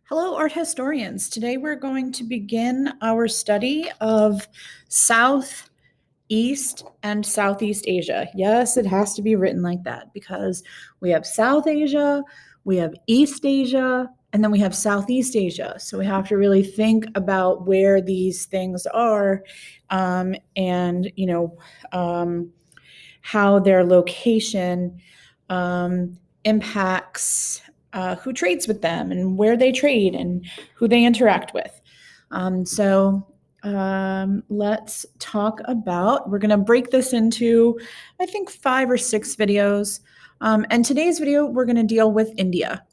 Hello, art historians. Today we're going to begin our study of South, East, and Southeast Asia. Yes, it has to be written like that because we have South Asia, we have East Asia, and then we have Southeast Asia. So we have to really think about where these things are and, how their location impacts who trades with them and where they trade and who they interact with. Let's talk about, we're going to break this into, I think, 5 or 6 videos. And today's video, we're going to deal with India.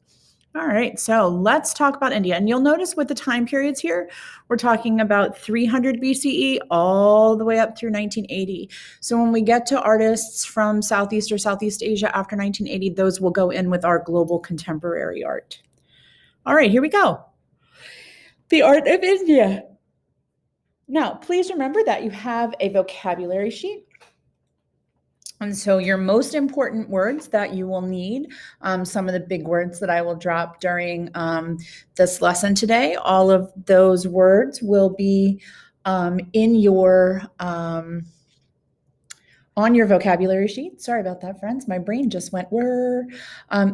All right, so let's talk about India. And you'll notice with the time periods here, we're talking about 300 BCE all the way up through 1980. So when we get to artists from Southeast or Southeast Asia after 1980, those will go in with our global contemporary art. All right, here we go. The art of India. Now, please remember that you have a vocabulary sheet. And so your most important words that you will need, some of the big words that I will drop during this lesson today, all of those words will be in your on your vocabulary sheet. Sorry about that, friends. My brain just went whir.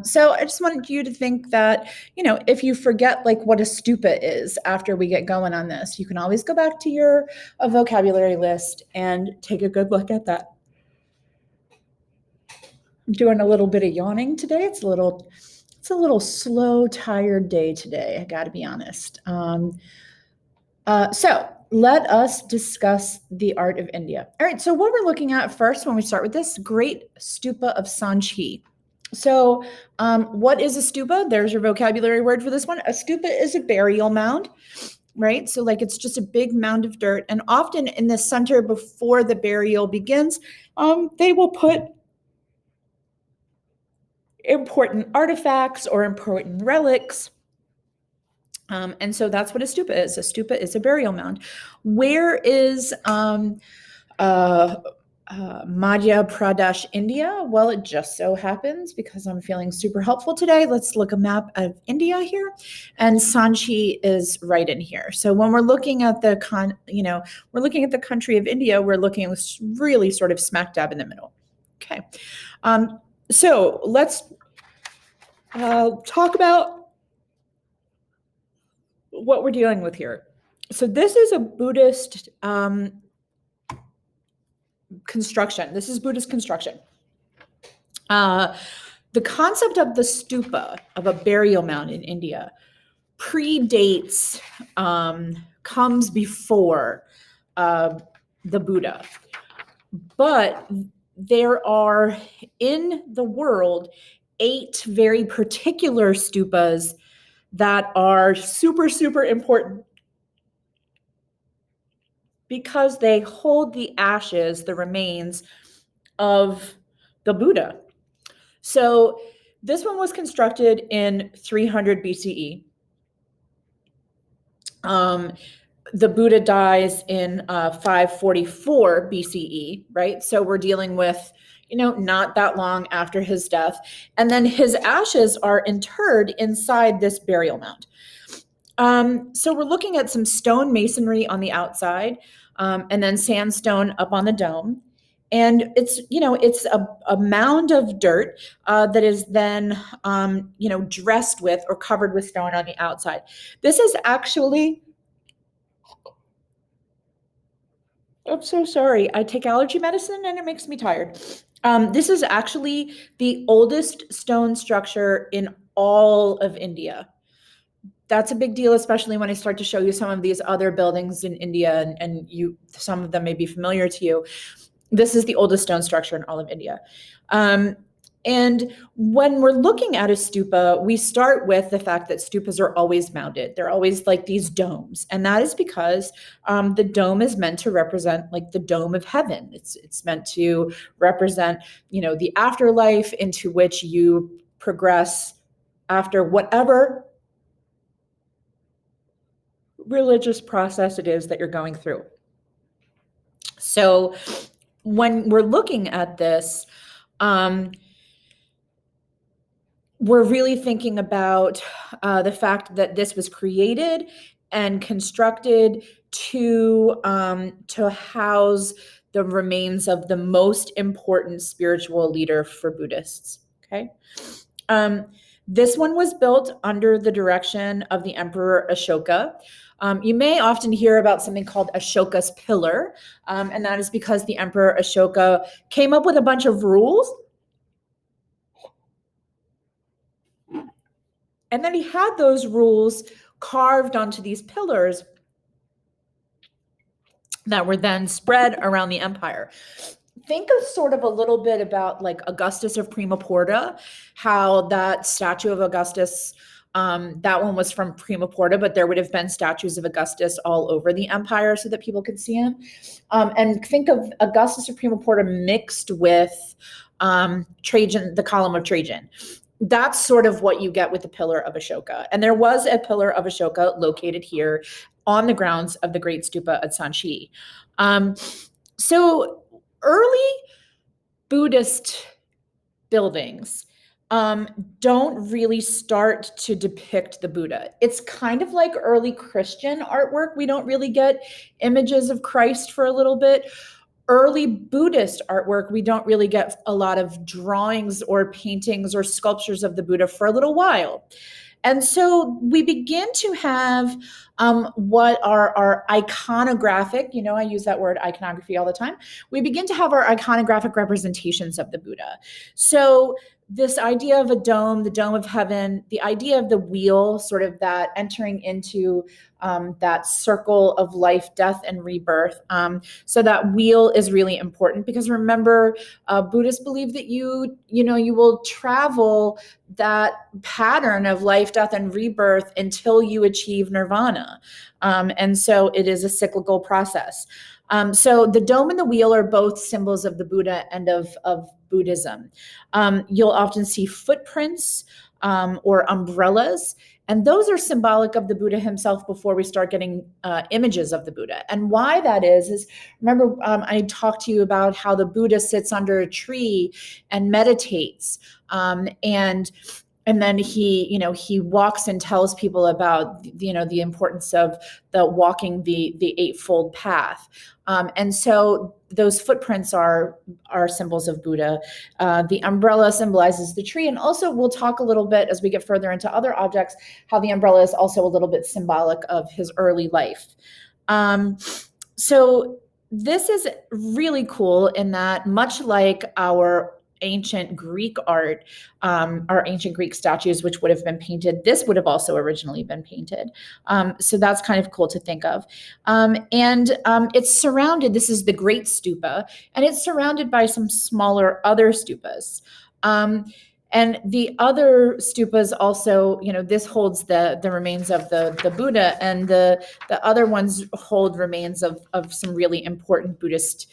So I just wanted you to think that, if you forget like what a stupa is after we get going on this, you can always go back to your vocabulary list and take a good look at that. I'm doing a little bit of yawning today. It's a little slow, tired day today. I got to be honest. So let us discuss the art of India. All right. So what we're looking at first when we start with this great stupa of Sanchi. So what is a stupa? There's your vocabulary word for this one. A stupa is a burial mound, right? So like it's just a big mound of dirt. And often in the center before the burial begins, they will put important artifacts or important relics. And so that's what a stupa is. A stupa is a burial mound. Where is Madhya Pradesh, India? Well, it just so happens, because I'm feeling super helpful today, let's look a map of India here, and Sanchi is right in here. So when we're looking at the country of India, we're looking really sort of smack dab in the middle. Okay. So let's talk about what we're dealing with here. So this is a Buddhist construction. This is Buddhist construction. The concept of the stupa, of a burial mound in India, predates, comes before the Buddha. But there are in the world 8 very particular stupas that are super, super important because they hold the ashes, the remains of the Buddha. So this one was constructed in 300 BCE. The Buddha dies in 544 BCE, right? So we're dealing with, not that long after his death. And then his ashes are interred inside this burial mound. So we're looking at some stone masonry on the outside, and then sandstone up on the dome. And it's a mound of dirt that is then, dressed with or covered with stone on the outside. This is actually, I'm so sorry. I take allergy medicine and it makes me tired. This is actually the oldest stone structure in all of India. That's a big deal, especially when I start to show you some of these other buildings in India, and some of them may be familiar to you. This is the oldest stone structure in all of India. And when we're looking at a stupa, we start with the fact that stupas are always mounded. They're always like these domes. And that is because the dome is meant to represent like the dome of heaven. It's meant to represent, the afterlife into which you progress after whatever religious process it is that you're going through. So when we're looking at this, we're really thinking about the fact that this was created and constructed to house the remains of the most important spiritual leader for Buddhists. Okay. This one was built under the direction of the Emperor Ashoka. You may often hear about something called Ashoka's Pillar, and that is because the Emperor Ashoka came up with a bunch of rules. And then he had those rules carved onto these pillars that were then spread around the empire. Think of sort of a little bit about like Augustus of Prima Porta, how that statue of Augustus, that one was from Prima Porta, but there would have been statues of Augustus all over the empire so that people could see him. And think of Augustus of Prima Porta mixed with Trajan, the column of Trajan. That's sort of what you get with the Pillar of Ashoka. And there was a Pillar of Ashoka located here on the grounds of the Great Stupa at Sanchi. So early Buddhist buildings don't really start to depict the Buddha. It's kind of like early Christian artwork. We don't really get images of Christ for a little bit. Early Buddhist artwork, we don't really get a lot of drawings or paintings or sculptures of the Buddha for a little while. And so we begin to have what are our iconographic, I use that word iconography all the time. We begin to have our iconographic representations of the Buddha. So this idea of a dome, the dome of heaven, the idea of the wheel, sort of that entering into that circle of life, death, and rebirth. So that wheel is really important because remember, Buddhists believe that you will travel that pattern of life, death, and rebirth until you achieve nirvana. And so it is a cyclical process. So the dome and the wheel are both symbols of the Buddha and of Buddhism. You'll often see footprints or umbrellas, and those are symbolic of the Buddha himself before we start getting images of the Buddha. And why that is remember, I talked to you about how the Buddha sits under a tree and meditates, and then he walks and tells people about the importance of the walking the eightfold path, and so those footprints are symbols of Buddha. The umbrella symbolizes the tree, and also we'll talk a little bit as we get further into other objects how the umbrella is also a little bit symbolic of his early life. So this is really cool in that, much like our ancient Greek art, our ancient Greek statues, which would have been painted, this would have also originally been painted. So that's kind of cool to think of. And it's surrounded, this is the Great Stupa, and it's surrounded by some smaller other stupas. And the other stupas also, this holds the remains of the Buddha, and the other ones hold remains of some really important Buddhist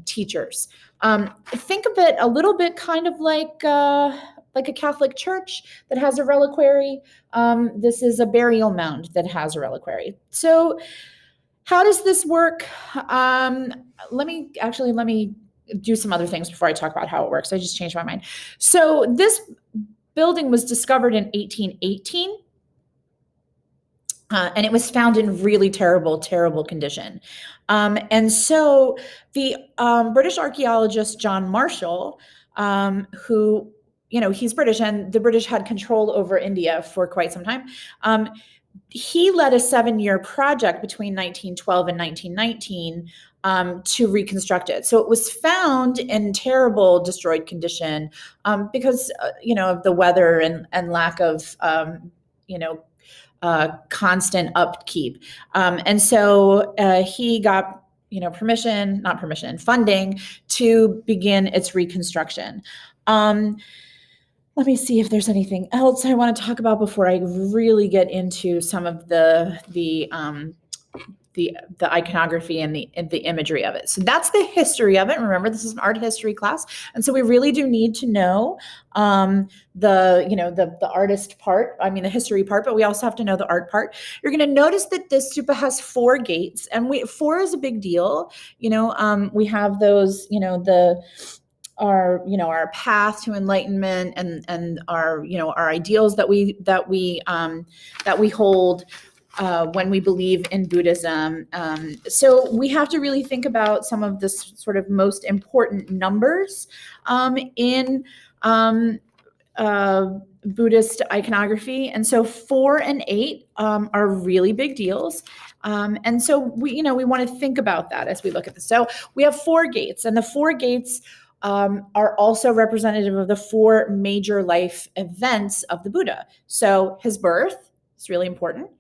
teachers. Think of it a little bit kind of like a Catholic church that has a reliquary. This is a burial mound that has a reliquary. So how does this work? Let me do some other things before I talk about how it works. I just changed my mind. So this building was discovered in 1818. And it was found in really terrible condition. And so the British archaeologist John Marshall, who, he's British, and the British had control over India for quite some time. He led a 7-year project between 1912 and 1919 to reconstruct it. So it was found in terrible, destroyed condition because, of the weather and lack of, constant upkeep. And so he got, funding to begin its reconstruction. Let me see if there's anything else I want to talk about before I really get into some of the iconography and the imagery of it. So that's the history of it. Remember, this is an art history class, and so we really do need to know the artist part. I mean, the history part, but we also have to know the art part. You're going to notice that this stupa has 4 gates, and 4 is a big deal. We have those, our path to enlightenment and our ideals that we hold when we believe in Buddhism. So we have to really think about some of the sort of most important numbers in Buddhist iconography. And so 4 and 8 are really big deals. And so we want to think about that as we look at this. So we have 4 gates, and the 4 gates are also representative of the 4 major life events of the Buddha. So his birth is really important.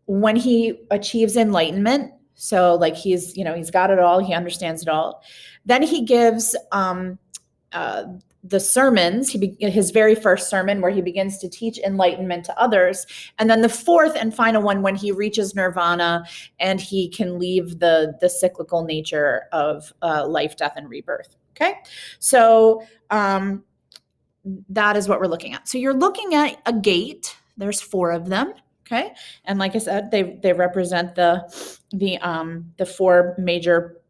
When he achieves enlightenment, so like he's got it all, he understands it all. Then he gives the sermons, his very first sermon where he begins to teach enlightenment to others. And then the 4th and final one when he reaches nirvana and he can leave the cyclical nature of life, death, and rebirth. Okay, so that is what we're looking at. So you're looking at a gate. There's 4 of them. Okay, and like I said, they represent the 4 major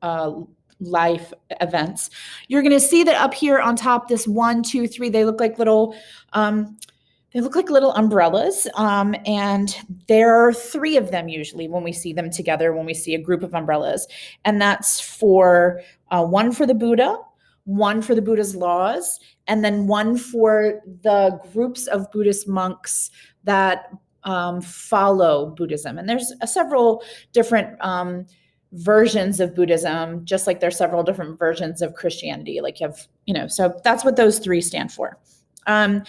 life events. You're going to see that up here on top, this 1, 2, 3, they look like little umbrellas, and there are 3 of them usually when we see them together, when we see a group of umbrellas, and that's for 1 for the Buddha, 1 for the Buddha's laws, and then 1 for the groups of Buddhist monks that follow Buddhism. And there's several different versions of Buddhism, just like there's several different versions of Christianity. Like you have, so that's what those 3 stand for. And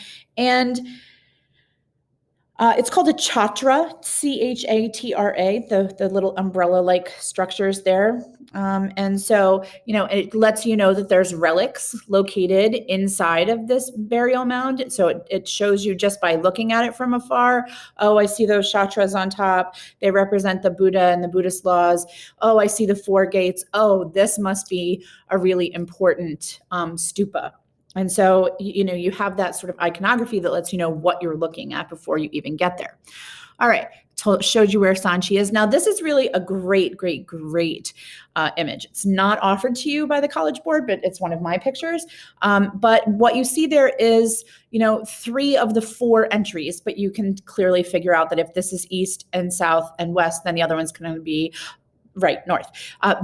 it's called a chatra, chatra, the little umbrella-like structures there. And so, it lets you know that there's relics located inside of this burial mound. So it shows you just by looking at it from afar. Oh, I see those chatras on top. They represent the Buddha and the Buddhist laws. Oh, I see the 4 gates. Oh, this must be a really important stupa. And so, you have that sort of iconography that lets you know what you're looking at before you even get there. All right, showed you where Sanchi is. Now, this is really a great, great, great image. It's not offered to you by the College Board, but it's one of my pictures. But what you see there is, 3 of the 4 entries, but you can clearly figure out that if this is east and south and west, then the other one's going to be right, north.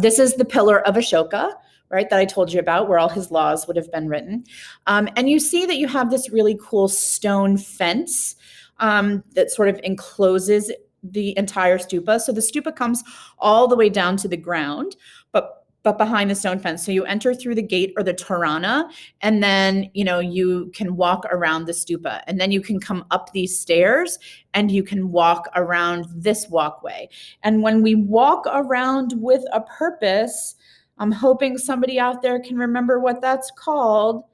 This is the pillar of Ashoka, right, that I told you about, where all his laws would have been written. And you see that you have this really cool stone fence that sort of encloses the entire stupa. So the stupa comes all the way down to the ground, but behind the stone fence. So you enter through the gate or the torana, and then, you can walk around the stupa, and then you can come up these stairs and you can walk around this walkway. And when we walk around with a purpose, I'm hoping somebody out there can remember what that's called.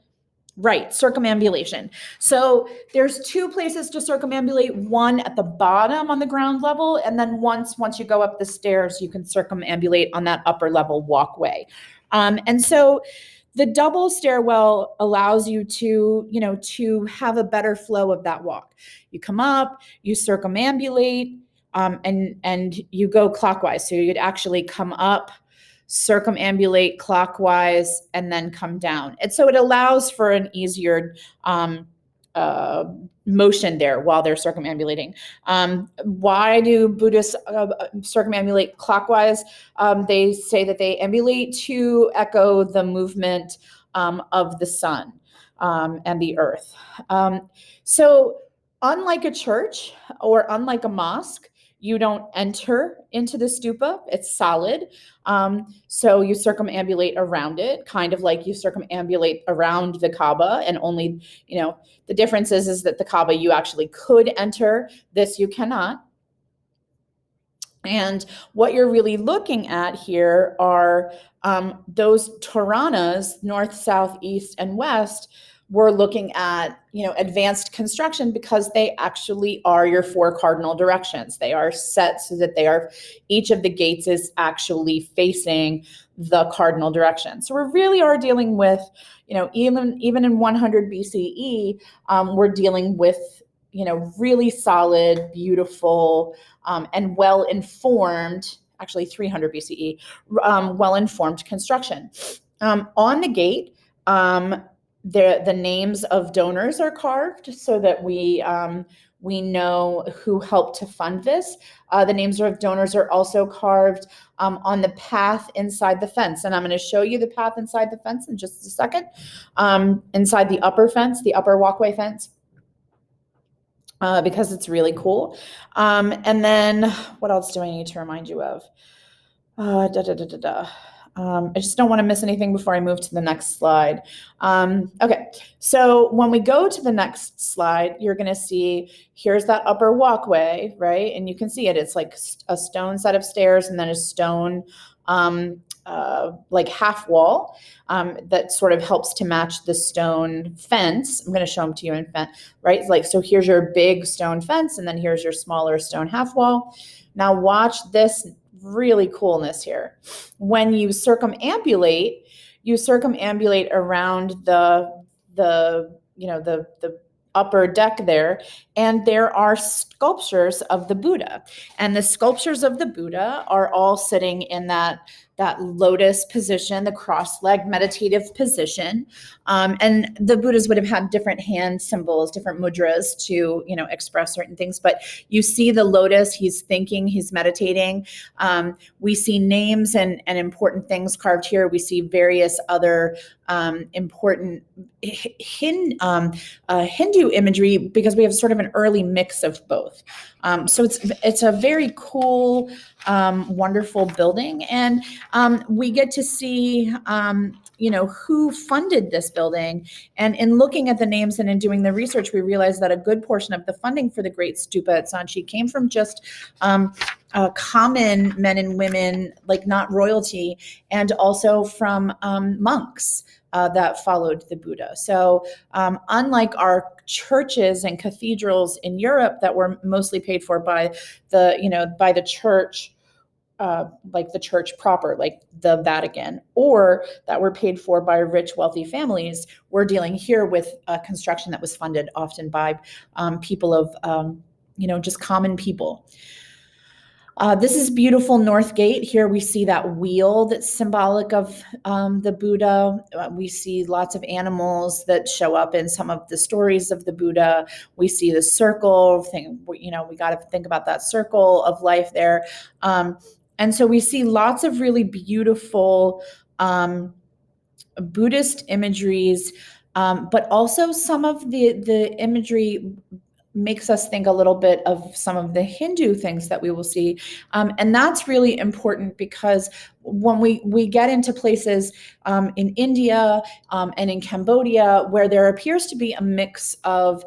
Right, circumambulation. So there's 2 places to circumambulate, one at the bottom on the ground level, and then once you go up the stairs, you can circumambulate on that upper level walkway. And so the double stairwell allows you to, to have a better flow of that walk. You come up, you circumambulate, and you go clockwise. So you'd actually come up, circumambulate clockwise, and then come down. And so it allows for an easier motion there while they're circumambulating. Why do Buddhists circumambulate clockwise? They say that they ambulate to echo the movement of the sun and the earth. So unlike a church or unlike a mosque, you don't enter into the stupa. It's solid. So you circumambulate around it, kind of like you circumambulate around the Kaaba. And only, the difference is that the Kaaba you actually could enter. This you cannot. And what you're really looking at here are those Toranas, north, south, east, and west. We're looking at, advanced construction because they actually are your 4 cardinal directions. They are set so that each of the gates is actually facing the cardinal direction. So we really are dealing with, even in 100 BCE, we're dealing with, really solid, beautiful, and well-informed, actually 300 BCE, well-informed construction. On the gate, the names of donors are carved so that we know who helped to fund this. The names of donors are also carved on the path inside the fence. And I'm going to show you the path inside the fence in just a second. Inside the upper fence, the upper walkway fence. Because it's really cool. And then what else do I need to remind you of? I just don't want to miss anything before I move to the next slide. Okay, so when we go to the next slide, you're going to see here's that upper walkway, right? And you can see it. It's like a stone set of stairs and then a stone like half wall that sort of helps to match the stone fence. I'm going to show them to you in fence, right? Like, so here's your big stone fence and then here's your smaller stone half wall. Now watch this really coolness here. When you circumambulate around the upper deck there, and there are sculptures of the Buddha. And the sculptures of the Buddha are all sitting in that lotus position, the cross-legged meditative position. And the Buddhas would have had different hand symbols, different mudras to, express certain things. But you see the lotus, he's thinking, he's meditating. We see names and important things carved here. We see various other important Hindu imagery because we have sort of an early mix of both. So it's a very cool, wonderful building. And we get to see, who funded this building. And in looking at the names and in doing the research, we realized that a good portion of the funding for the Great Stupa at Sanchi came from just common men and women, like not royalty, and also from monks that followed the Buddha. So unlike our churches and cathedrals in Europe that were mostly paid for by the church, like the church proper, like the Vatican, or that were paid for by rich, wealthy families, we're dealing here with construction that was funded often by people of, just common people. This is beautiful North Gate. Here we see that wheel that's symbolic of the Buddha. We see lots of animals that show up in some of the stories of the Buddha. We see the circle thing. We got to think about that circle of life there. And so we see lots of really beautiful Buddhist imageries, but also some of the imagery makes us think a little bit of some of the Hindu things that we will see. And that's really important because when we get into places in India and in Cambodia where there appears to be a mix of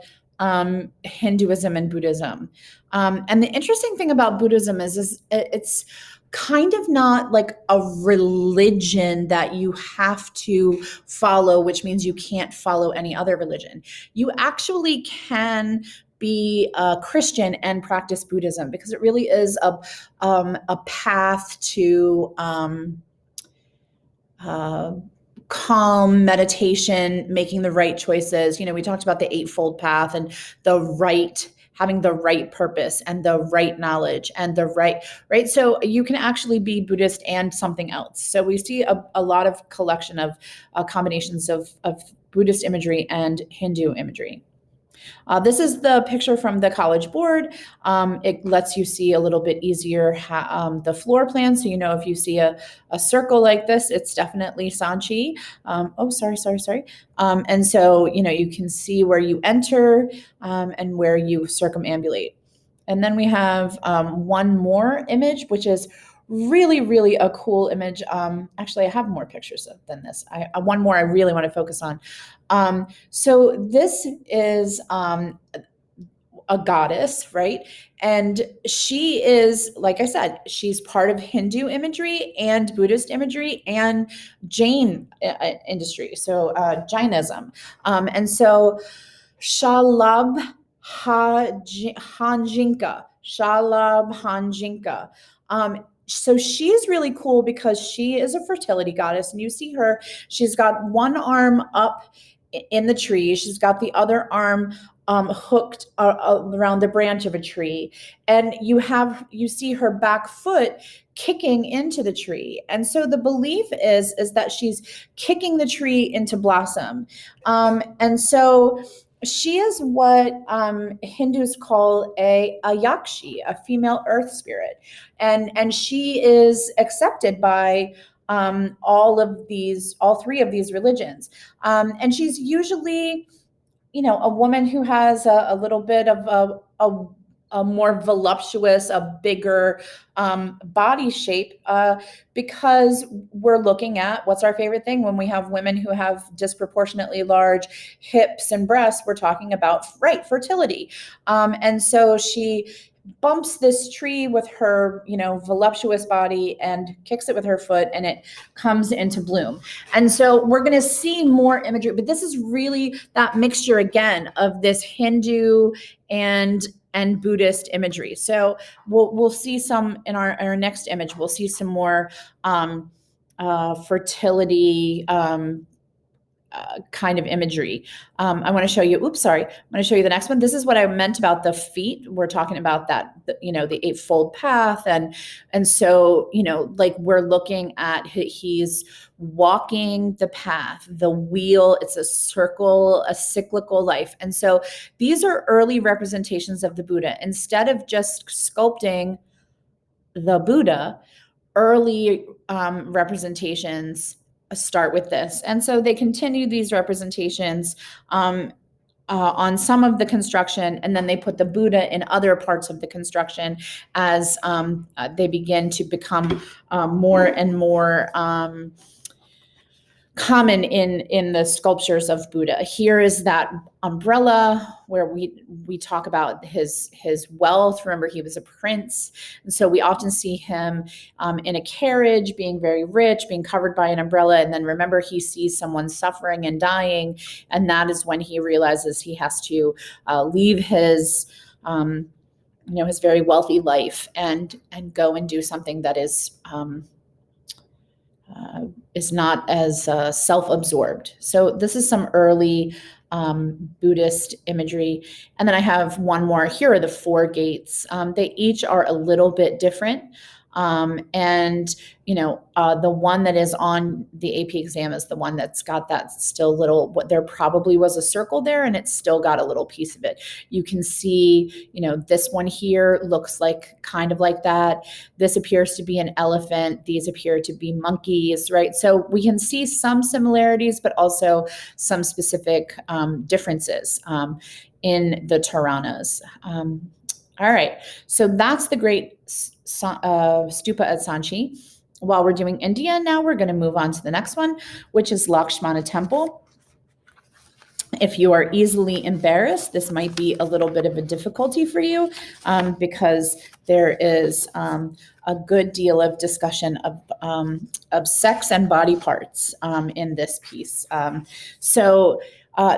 Hinduism and Buddhism. And the interesting thing about Buddhism is it's kind of not like a religion that you have to follow, which means you can't follow any other religion. You actually can be a Christian and practice Buddhism because it really is a path to calm meditation, making the right choices. We talked about the Eightfold Path and having the right purpose and the right knowledge and the right. So you can actually be Buddhist and something else. So we see a lot of collection of combinations of Buddhist imagery and Hindu imagery. This is the picture from the College Board. It lets you see a little bit easier the floor plan. So, if you see a circle like this, it's definitely Sanchi. Sorry. And so, you can see where you enter and where you circumambulate. And then we have one more image, which is really, really a cool image. Actually, I have more pictures than this. One more I really want to focus on. So this is a goddess, right? And she is, like I said, she's part of Hindu imagery and Buddhist imagery and Jain industry, so Jainism. And so Shalabh Hanjinka. So she's really cool because she is a fertility goddess, and you see her, she's got one arm up in the tree. She's got the other arm hooked around the branch of a tree, and you see her back foot kicking into the tree. And so the belief is that she's kicking the tree into blossom. And so she is what Hindus call a yakshi, a female earth spirit, and she is accepted by all three of these religions, and she's usually, a woman who has a little bit of a more voluptuous, a bigger body shape, because we're looking at what's our favorite thing when we have women who have disproportionately large hips and breasts. We're talking about, right, fertility. And so she bumps this tree with her, voluptuous body and kicks it with her foot, and it comes into bloom. And so we're going to see more imagery, but this is really that mixture again of this Hindu and Buddhist imagery. So we'll see some in our next image. We'll see some more fertility kind of imagery. I want to show you, I'm going to show you the next one. This is what I meant about the feet. We're talking about that, the eightfold path. And so, like we're looking at, he's walking the path, the wheel, it's a circle, a cyclical life. And so these are early representations of the Buddha. Instead of just sculpting the Buddha, early representations start with this. And so they continue these representations on some of the construction, and then they put the Buddha in other parts of the construction as they begin to become more and more common in the sculptures of Buddha. Here is that umbrella where we talk about his wealth. Remember, he was a prince, and so we often see him in a carriage, being very rich, being covered by an umbrella. And then remember, he sees someone suffering and dying, and that is when he realizes he has to leave his his very wealthy life and go and do something that is not as self-absorbed. So this is some early Buddhist imagery. And then I have one more. Here are the four gates. They each are a little bit different. And the one that is on the AP exam is the one that's got that still little, there probably was a circle there, and it's still got a little piece of it. You can see, this one here looks kind of like that. This appears to be an elephant. These appear to be monkeys, right? So we can see some similarities, but also some specific differences in the Taranas. All right, so that's the great stupa at Sanchi. While we're doing India, now we're going to move on to the next one, which is Lakshmana Temple. If you are easily embarrassed, this might be a little bit of a difficulty for you because there is a good deal of discussion of sex and body parts in this piece. So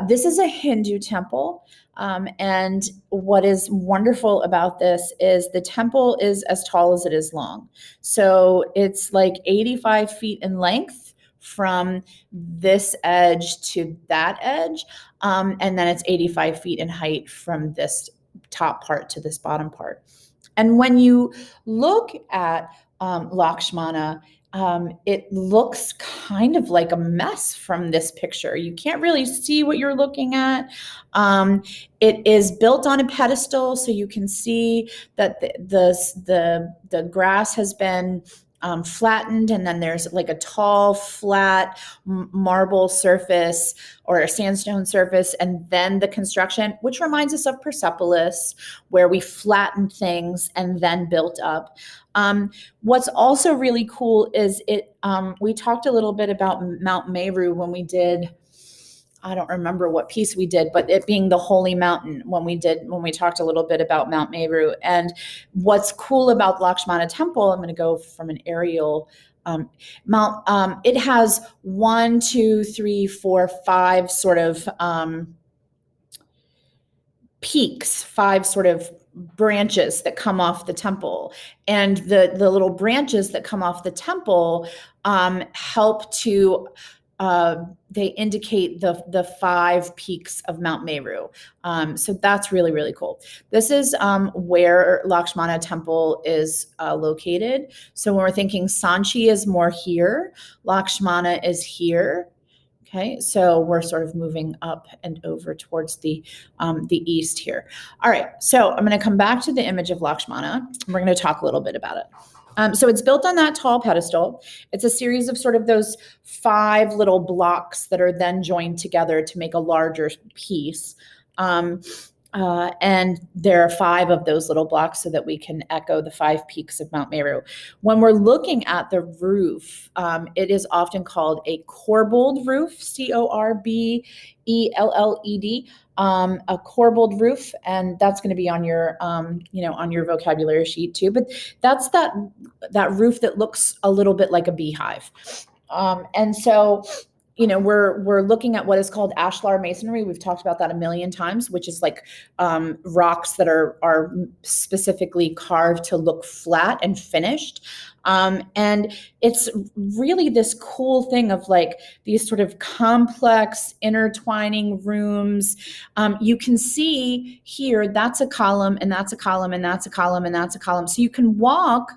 this is a Hindu temple. And what is wonderful about this is the temple is as tall as it is long. So it's like 85 feet in length from this edge to that edge. And then it's 85 feet in height from this top part to this bottom part. And when you look at Lakshmana, it looks kind of like a mess from this picture. You can't really see what you're looking at. It is built on a pedestal, so you can see that the grass has been flattened, and then there's like a tall, flat marble surface or a sandstone surface, and then the construction, which reminds us of Persepolis, where we flattened things and then built up. What's also really cool is we talked a little bit about Mount Meru when we did, I don't remember what piece we did, but it being the holy mountain when we talked a little bit about Mount Meru. And what's cool about Lakshmana Temple, I'm going to go from an aerial it has 1, 2, 3, 4, 5 sort of peaks, 5 sort of branches that come off the temple, and the little branches that come off the temple help to they indicate the 5 peaks of Mount Meru. So that's really, really cool. This is where Lakshmana temple is located. So when we're thinking Sanchi is more here, Lakshmana is here. Okay, so we're sort of moving up and over towards the east here. All right, so I'm going to come back to the image of Lakshmana. And we're going to talk a little bit about it. So it's built on that tall pedestal. It's a series of sort of those 5 little blocks that are then joined together to make a larger piece. And there are 5 of those little blocks so that we can echo the 5 peaks of Mount Meru. When we're looking at the roof, it is often called a corbelled roof, Corbelled, a corbelled roof, and that's going to be on your, on your vocabulary sheet too. But that's that roof that looks a little bit like a beehive, and so. We're looking at what is called ashlar masonry. We've talked about that a million times, which is like rocks that are specifically carved to look flat and finished. And it's really this cool thing of like these sort of complex intertwining rooms. You can see here, that's a column and that's a column and that's a column and that's a column. So you can walk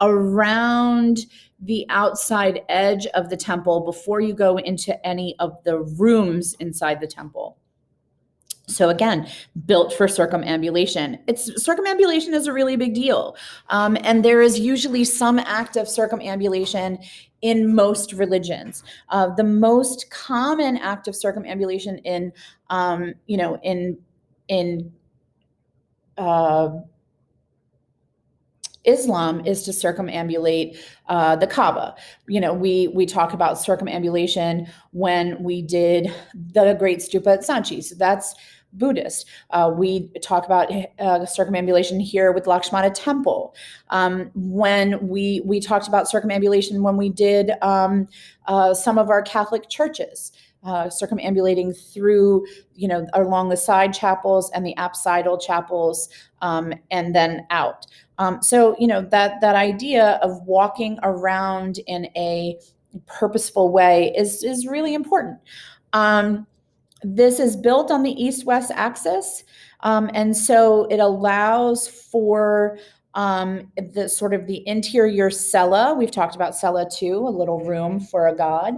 around the outside edge of the temple before you go into any of the rooms inside the temple. So again, built for circumambulation. Circumambulation is a really big deal. And there is usually some act of circumambulation in most religions. The most common act of circumambulation in Islam is to circumambulate the Kaaba. We talk about circumambulation when we did the Great Stupa at Sanchi. So that's Buddhist. We talk about circumambulation here with Lakshmana Temple. When we talked about circumambulation when we did some of our Catholic churches. Circumambulating through, along the side chapels and the apsidal chapels, and then out. So that idea of walking around in a purposeful way is really important. This is built on the east-west axis, and so it allows for the sort of the interior cella. We've talked about cella too, a little room for a god.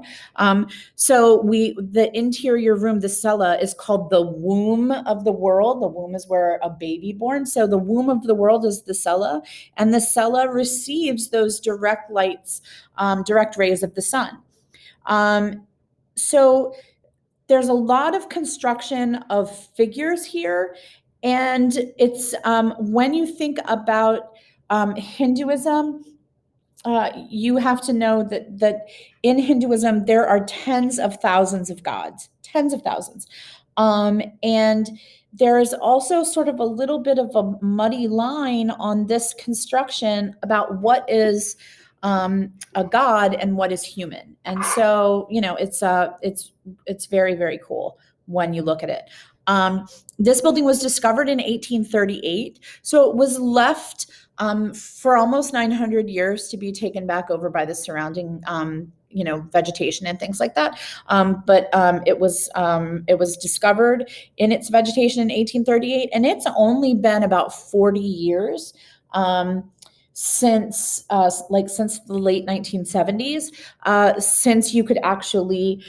So the interior room, the cella, is called the womb of the world. The womb is where a baby born. So the womb of the world is the cella, and the cella receives those direct lights, direct rays of the sun. So there's a lot of construction of figures here. And it's when you think about Hinduism, you have to know that in Hinduism, there are tens of thousands of gods, tens of thousands. And there is also sort of a little bit of a muddy line on this construction about what is a god and what is human. And so, it's very, very cool when you look at it. This building was discovered in 1838, so it was left for almost 900 years to be taken back over by the surrounding, vegetation and things like that. But it was discovered in its vegetation in 1838, and it's only been about 40 years since the late 1970s, since you could actually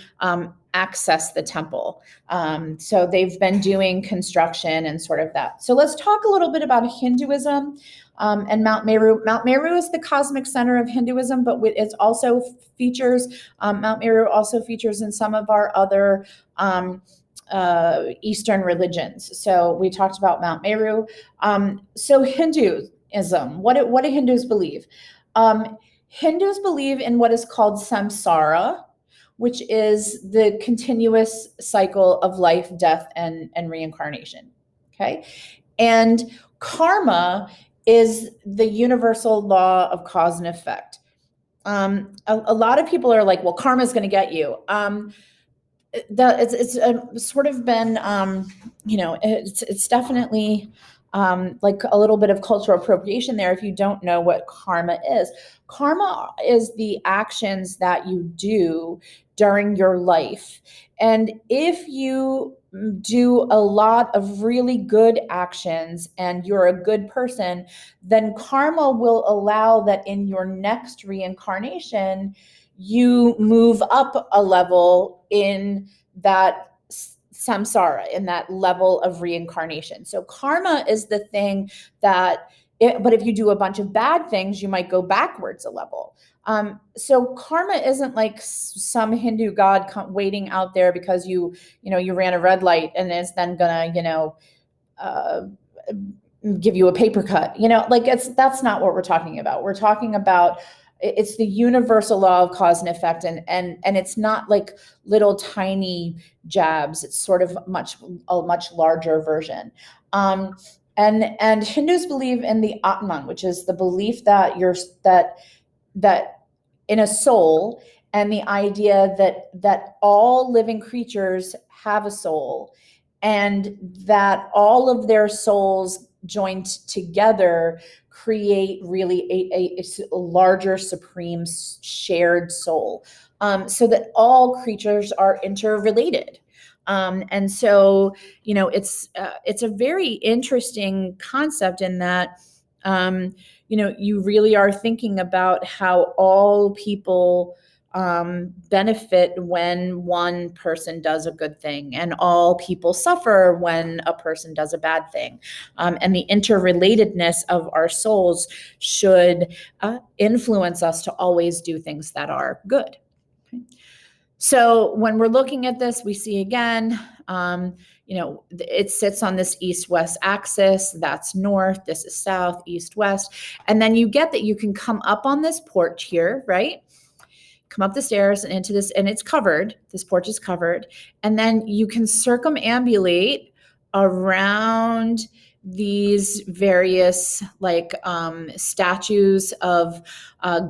access the temple. So they've been doing construction and sort of that. So let's talk a little bit about Hinduism and Mount Meru. Mount Meru is the cosmic center of Hinduism, but it also features, Mount Meru also features in some of our other Eastern religions. So we talked about Mount Meru. So Hinduism, what do Hindus believe? Hindus believe in what is called samsara, which is the continuous cycle of life, death, and reincarnation. Okay. And karma is the universal law of cause and effect. A lot of people are like, well, karma is going to get you. It's sort of been, it's definitely like a little bit of cultural appropriation there if you don't know what karma is. Karma is the actions that you do during your life. And if you do a lot of really good actions and you're a good person, then karma will allow that in your next reincarnation, you move up a level in that samsara, in that level of reincarnation. So karma is the thing that but if you do a bunch of bad things, you might go backwards a level. So karma isn't like some Hindu god waiting out there because you ran a red light and is then gonna uh, give you a paper cut. Like that's not what we're talking about. We're talking about it's the universal law of cause and effect, and it's not like little tiny jabs. It's sort of a much larger version. And Hindus believe in the Atman, which is the belief that that in a soul, and the idea that all living creatures have a soul, and that all of their souls joined together create really a larger supreme shared soul, so that all creatures are interrelated. And so it's a very interesting concept in that you really are thinking about how all people benefit when one person does a good thing, and all people suffer when a person does a bad thing. And the interrelatedness of our souls should influence us to always do things that are good. Okay. So when we're looking at this, we see again, it sits on this east-west axis. That's north. This is south, east, west. And then you get that you can come up on this porch here, right? Come up the stairs and into this, and it's covered. This porch is covered. And then you can circumambulate around these various statues of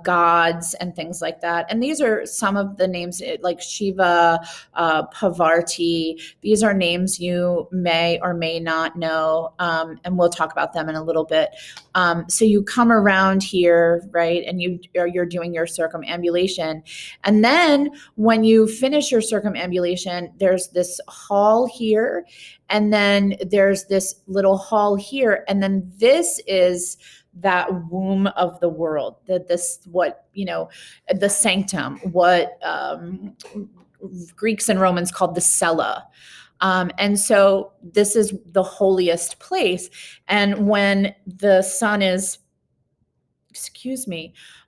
gods and things like that. And these are some of the names, like Shiva, Pavarti. These are names you may or may not know, and we'll talk about them in a little bit. So you come around here, right, and you're doing your circumambulation. And then when you finish your circumambulation, there's this hall here, and then there's this little hall here, and then this is that womb of the world, the sanctum, what Greeks and Romans called the cella. And so this is the holiest place. And when the sun is,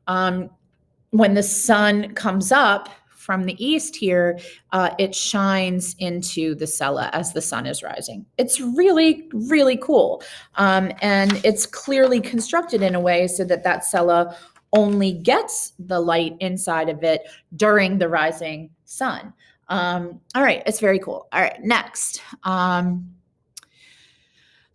when the sun comes up from the east here, it shines into the cella as the sun is rising. It's really, really cool. And it's clearly constructed in a way so that cella only gets the light inside of it during the rising sun. All right, it's very cool. All right, next. So I'm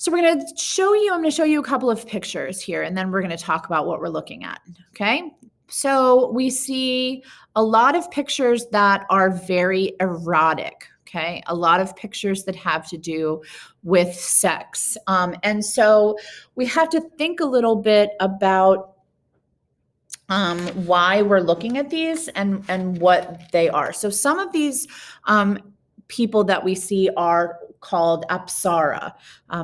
going to show you a couple of pictures here, and then we're going to talk about what we're looking at, okay? So we see a lot of pictures that are very erotic, okay? A lot of pictures that have to do with sex. And so we have to think a little bit about why we're looking at these and what they are. So some of these people that we see are called apsara.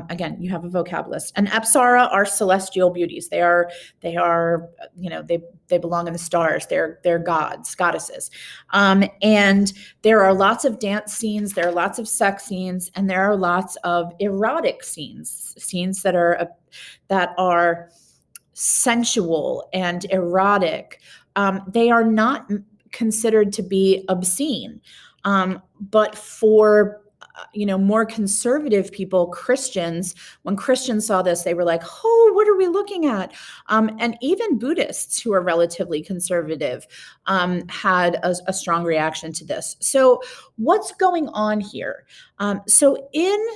Again, you have a vocab list. And apsara are celestial beauties. They are, they belong in the stars. They're gods, goddesses. And there are lots of dance scenes, there are lots of sex scenes, and there are lots of erotic scenes that are sensual and erotic. They are not considered to be obscene. But for more conservative people, Christians, when Christians saw this, they were like, oh, what are we looking at? And even Buddhists, who are relatively conservative, had a strong reaction to this. So what's going on here? So in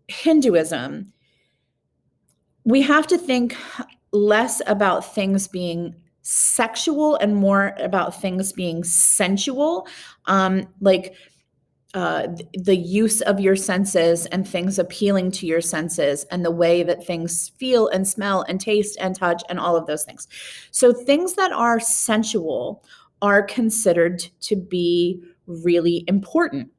Hinduism, we have to think less about things being sexual and more about things being sensual. Like the use of your senses and things appealing to your senses and the way that things feel and smell and taste and touch and all of those things. So things that are sensual are considered to be really important.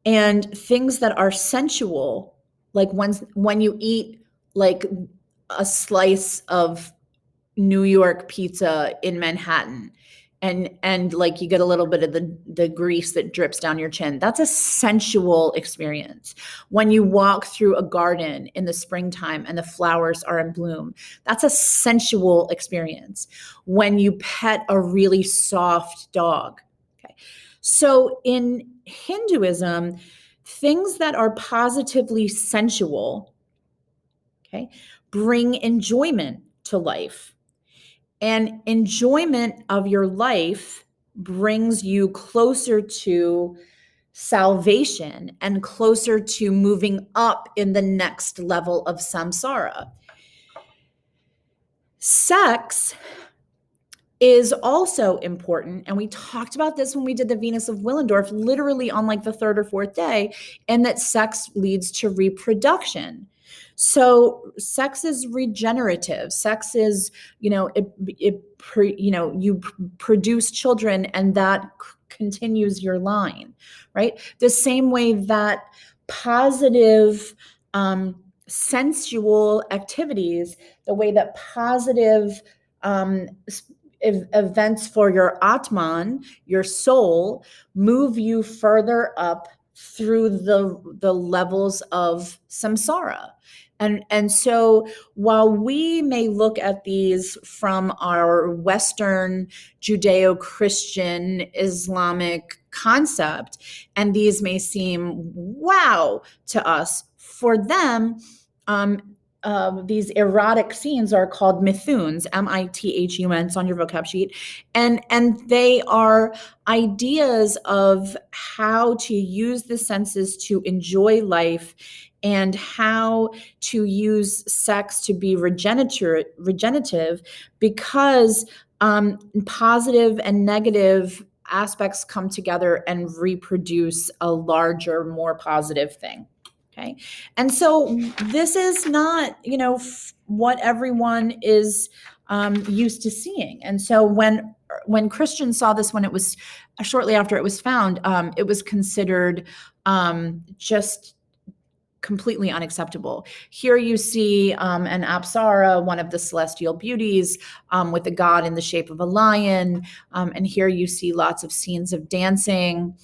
And things that are sensual, like when you eat like a slice of New York pizza in Manhattan and like you get a little bit of the grease that drips down your chin. That's a sensual experience. When you walk through a garden in the springtime and the flowers are in bloom, that's a sensual experience. When you pet a really soft dog. Okay. So in Hinduism, things that are positively sensual, okay, bring enjoyment to life. And enjoyment of your life brings you closer to salvation and closer to moving up in the next level of samsara. Sex is also important. And we talked about this when we did the Venus of Willendorf, literally on like the third or fourth day, and that sex leads to reproduction. So sex is regenerative. Sex is, you produce children and that continues your line, right? The same way that positive, sensual activities, the way that positive events for your Atman, your soul, move you further up through the levels of samsara. And so while we may look at these from our Western Judeo-Christian Islamic concept, and these may seem wow to us, for them, these erotic scenes are called mithuns, M-I-T-H-U-N, on your vocab sheet. And they are ideas of how to use the senses to enjoy life and how to use sex to be regenerative because positive and negative aspects come together and reproduce a larger, more positive thing. Okay. And so this is not, what everyone is used to seeing. And so when Christians saw this, when it was shortly after it was found, it was considered just completely unacceptable. Here you see an Apsara, one of the celestial beauties, with a god in the shape of a lion. And here you see lots of scenes of dancing.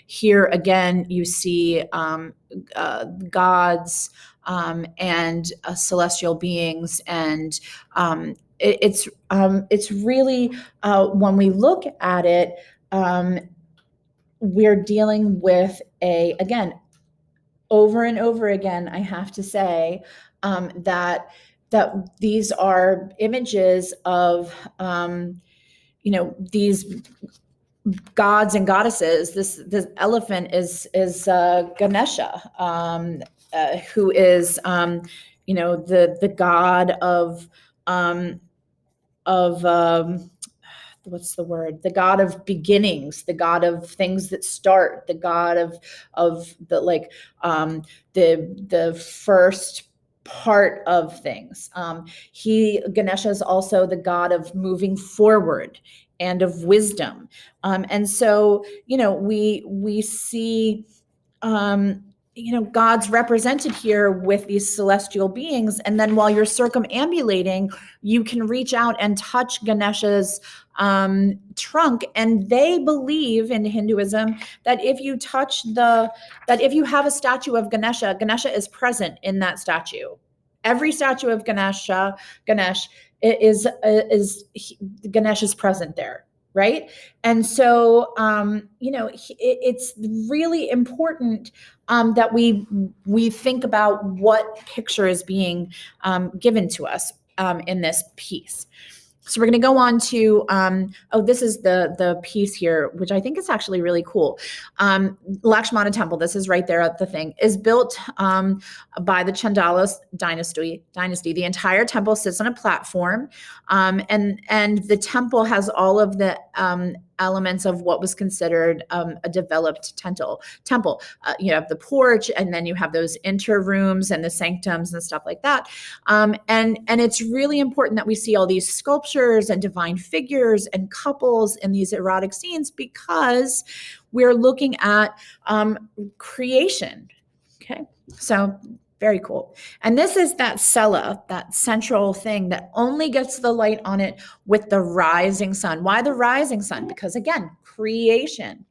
Here again, you see gods and celestial beings, and it's really when we look at it, we're dealing with again, over and over again, I have to say that these are images of these gods and goddesses. This elephant is Ganesha, who is the god of what's the word? The god of beginnings, the god of things that start, the god of the the first part of things. Ganesha is also the god of moving forward and of wisdom. And so, we see, God's represented here with these celestial beings. And then while you're circumambulating, you can reach out and touch Ganesha's trunk. And they believe in Hinduism that if you have a statue of Ganesha, Ganesha is present in that statue. Every statue of Ganesh is Ganesh is present there, right? And so it's really important that we think about what picture is being given to us in this piece. So we're going to go on to, this is the piece here, which I think is actually really cool. Lakshmana temple, this is right there at the thing, is built by the Chandala dynasty. The entire temple sits on a platform, and the temple has all of the elements of what was considered a developed temple. You have the porch, and then you have those inter rooms and the sanctums and stuff like that. And it's really important that we see all these sculptures and divine figures and couples in these erotic scenes, because we're looking at creation. Okay, so very cool. And this is that cella, that central thing that only gets the light on it with the rising sun. Why the rising sun? Because again, creation.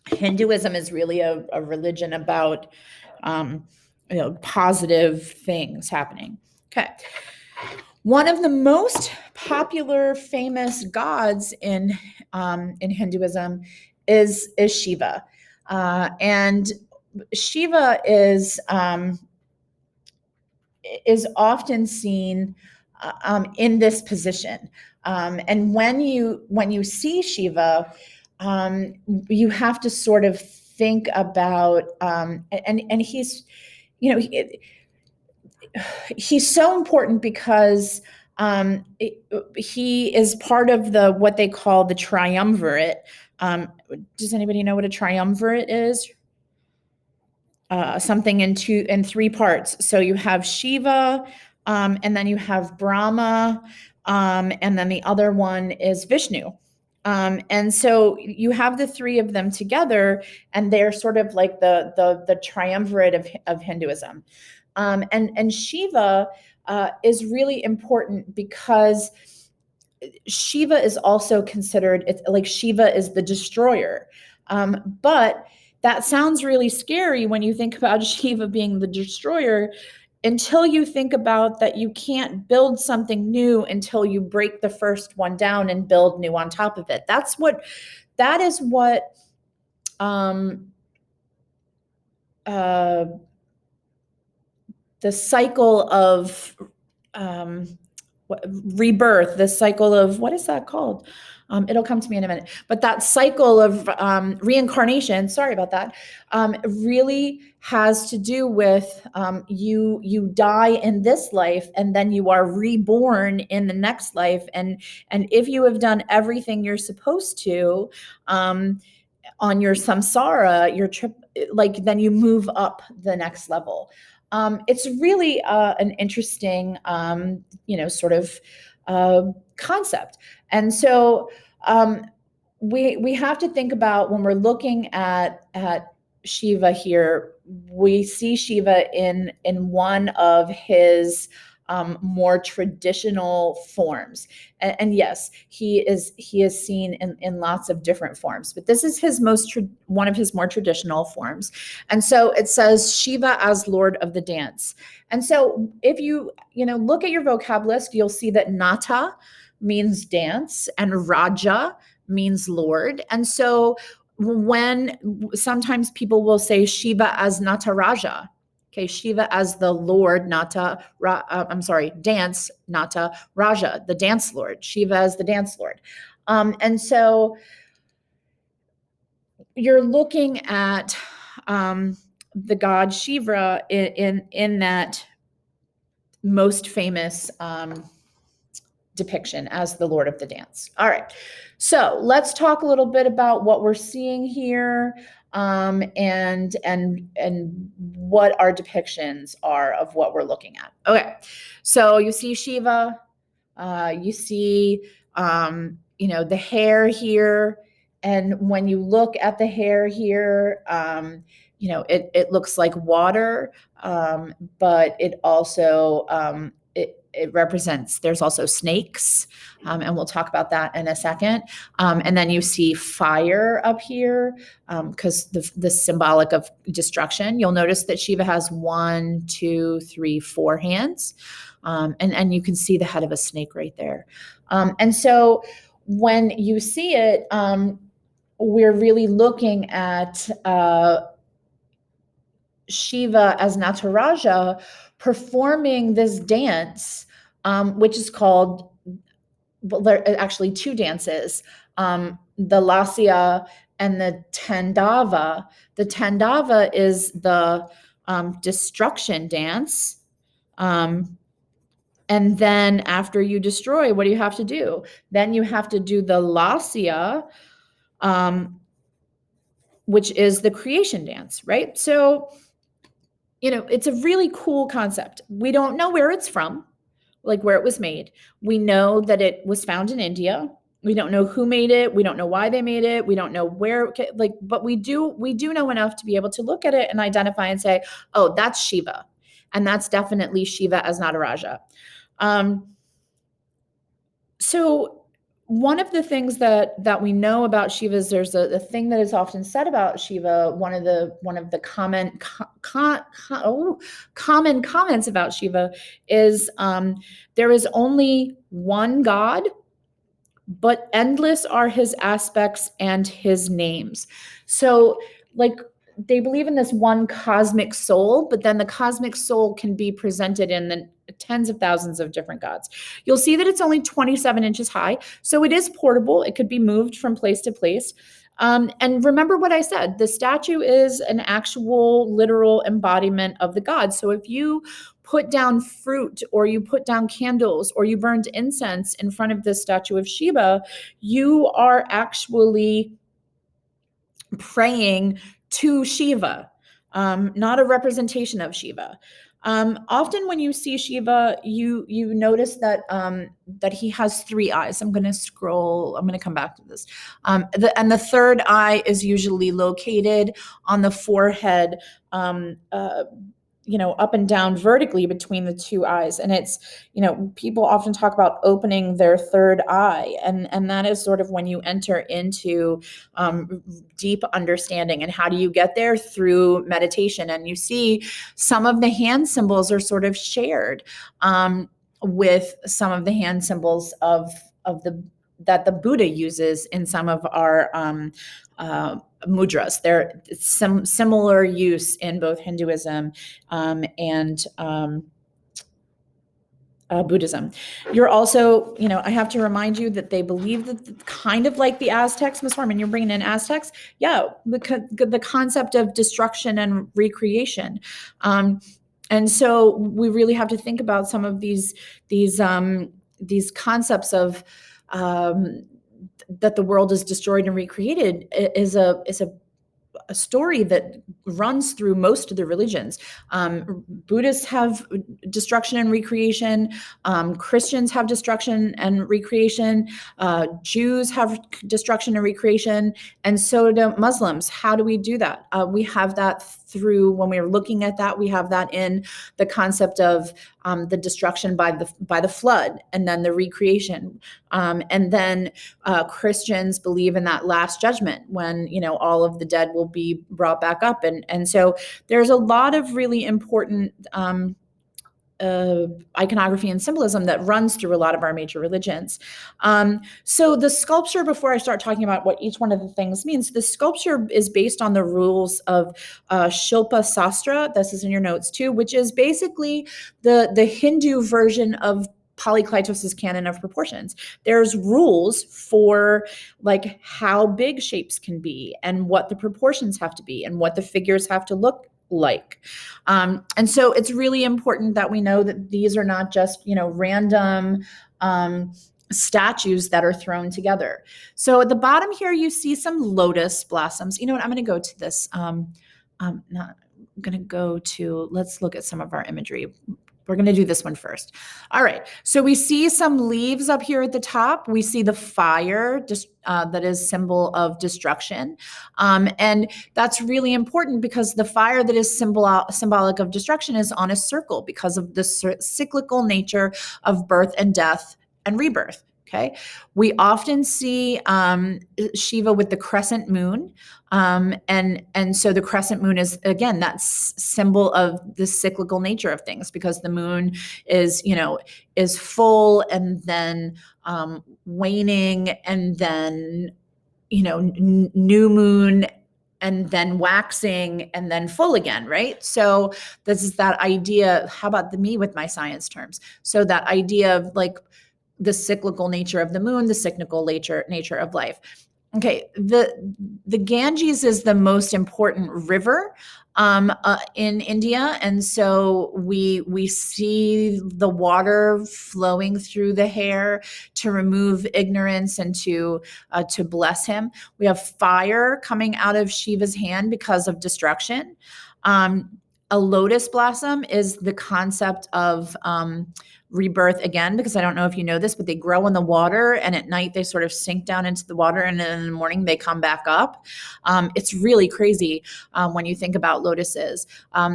Hinduism is really a religion about positive things happening. Okay. One of the most popular, famous gods in Hinduism is Shiva, and Shiva is often seen in this position, and when you see Shiva, you have to sort of think about, and he's, he's so important because he is part of what they call the triumvirate. Does anybody know what a triumvirate is? Something in 3 parts. So you have Shiva, and then you have Brahma, and then the other one is Vishnu. And so you have the 3 of them together, and they're sort of like the triumvirate of Hinduism. And Shiva is really important because Shiva is also considered, it's like Shiva is the destroyer. But that sounds really scary when you think about Shiva being the destroyer, until you think about that you can't build something new until you break the first one down and build new on top of it. That is what the cycle of rebirth, the cycle of, what is that called? It'll come to me in a minute. But that cycle of reincarnation, sorry about that, really has to do with you die in this life, and then you are reborn in the next life. And if you have done everything you're supposed to on your samsara, your trip, like, then you move up the next level. It's really an interesting, sort of concept. And so we have to think about, when we're looking at Shiva here, we see Shiva in one of his more traditional forms, and yes, he is seen in lots of different forms, but this is his one of his more traditional forms. And so it says Shiva as Lord of the Dance. And so if you look at your vocab list, you'll see that Nata means dance and Raja means Lord. And so when sometimes people will say Shiva as Nataraja. Okay, Shiva as the Lord, dance, Nata Raja, the dance Lord. Shiva as the dance Lord. And so you're looking at the god Shiva in that most famous depiction as the Lord of the Dance. All right, so let's talk a little bit about what we're seeing here, and what our depictions are of what we're looking at. Okay, so you see Shiva, you see the hair here, and when you look at the hair here, it looks like water, but it also it represents, there's also snakes, and we'll talk about that in a second. And then you see fire up here, because the symbolic of destruction. You'll notice that Shiva has 1, 2, 3, 4 hands, and you can see the head of a snake right there. And so when you see it, we're really looking at Shiva as Nataraja performing this dance, which is called, well, there are actually 2 dances, the Lasya and the Tandava. The Tandava is the destruction dance, And then after you destroy, what do you have to do? Then you have to do the Lasya, which is the creation dance, right? So, it's a really cool concept. We don't know where it's from, like where it was made. We know that it was found in India. We don't know who made it. We don't know why they made it. We don't know where, but we do know enough to be able to look at it and identify and say, oh, that's Shiva. And that's definitely Shiva as Nataraja. So one of the things that we know about Shiva is there's a thing that is often said about Shiva. One of the common comments about Shiva is there is only one God, but endless are his aspects and his names. So, like, they believe in this one cosmic soul, but then the cosmic soul can be presented in the tens of thousands of different gods. You'll see that it's only 27 inches high, so it is portable. It could be moved from place to place. And remember what I said, the statue is an actual literal embodiment of the god. So if you put down fruit or you put down candles or you burned incense in front of this statue of Shiva, you are actually praying to Shiva, not a representation of Shiva. Often when you see Shiva, you notice that that he has three eyes. I'm going to scroll. I'm going to come back to this. And the third eye is usually located on the forehead, up and down vertically between the two eyes. And it's, people often talk about opening their third eye. And that is sort of when you enter into deep understanding. And how do you get there? Through meditation. And you see some of the hand symbols are sort of shared with some of the hand symbols of that the Buddha uses in some of our mudras. There some similar use in both Hinduism and Buddhism. You're also, I have to remind you that they believe that kind of like the Aztecs, Ms. Harmon, you're bringing in Aztecs. Yeah, the concept of destruction and recreation. And so we really have to think about some of these concepts of that the world is destroyed and recreated is a story that runs through most of the religions. Buddhists have destruction and recreation. Christians have destruction and recreation. Jews have destruction and recreation. And so do Muslims. How do we do that? We have that through, when we're looking at that, we have that in the concept of the destruction by the flood, and then the recreation. And then Christians believe in that last judgment when, all of the dead will be brought back up. And so there's a lot of really important iconography and symbolism that runs through a lot of our major religions. So the sculpture, before I start talking about what each one of the things means, the sculpture is based on the rules of Shilpa Sastra. This is in your notes too, which is basically the Hindu version of Polycleitos's canon of proportions. There's rules for like how big shapes can be and what the proportions have to be and what the figures have to look like. And so it's really important that we know that these are not just, random statues that are thrown together. So at the bottom here, you see some lotus blossoms. You know what? I'm going to go to this. I'm going to go to, let's look at some of our imagery. We're going to do this one first. All right. So we see some leaves up here at the top. We see the fire that is symbol of destruction. And that's really important because the fire that is symbolic of destruction is on a circle because of the cyclical nature of birth and death and rebirth. Okay. We often see Shiva with the crescent moon. And so the crescent moon is, again, that symbol of the cyclical nature of things, because the moon is full and then waning, and then, new moon, and then waxing, and then full again, right? So this is that idea. How about me with my science terms? So that idea of like the cyclical nature of the moon, the cyclical nature of life. Okay, the Ganges is the most important river in India, and so we see the water flowing through the hair to remove ignorance and to bless him. We have fire coming out of Shiva's hand because of destruction. A lotus blossom is the concept of rebirth again, because I don't know if you know this, but they grow in the water and at night they sort of sink down into the water and then in the morning they come back up. It's really crazy when you think about lotuses.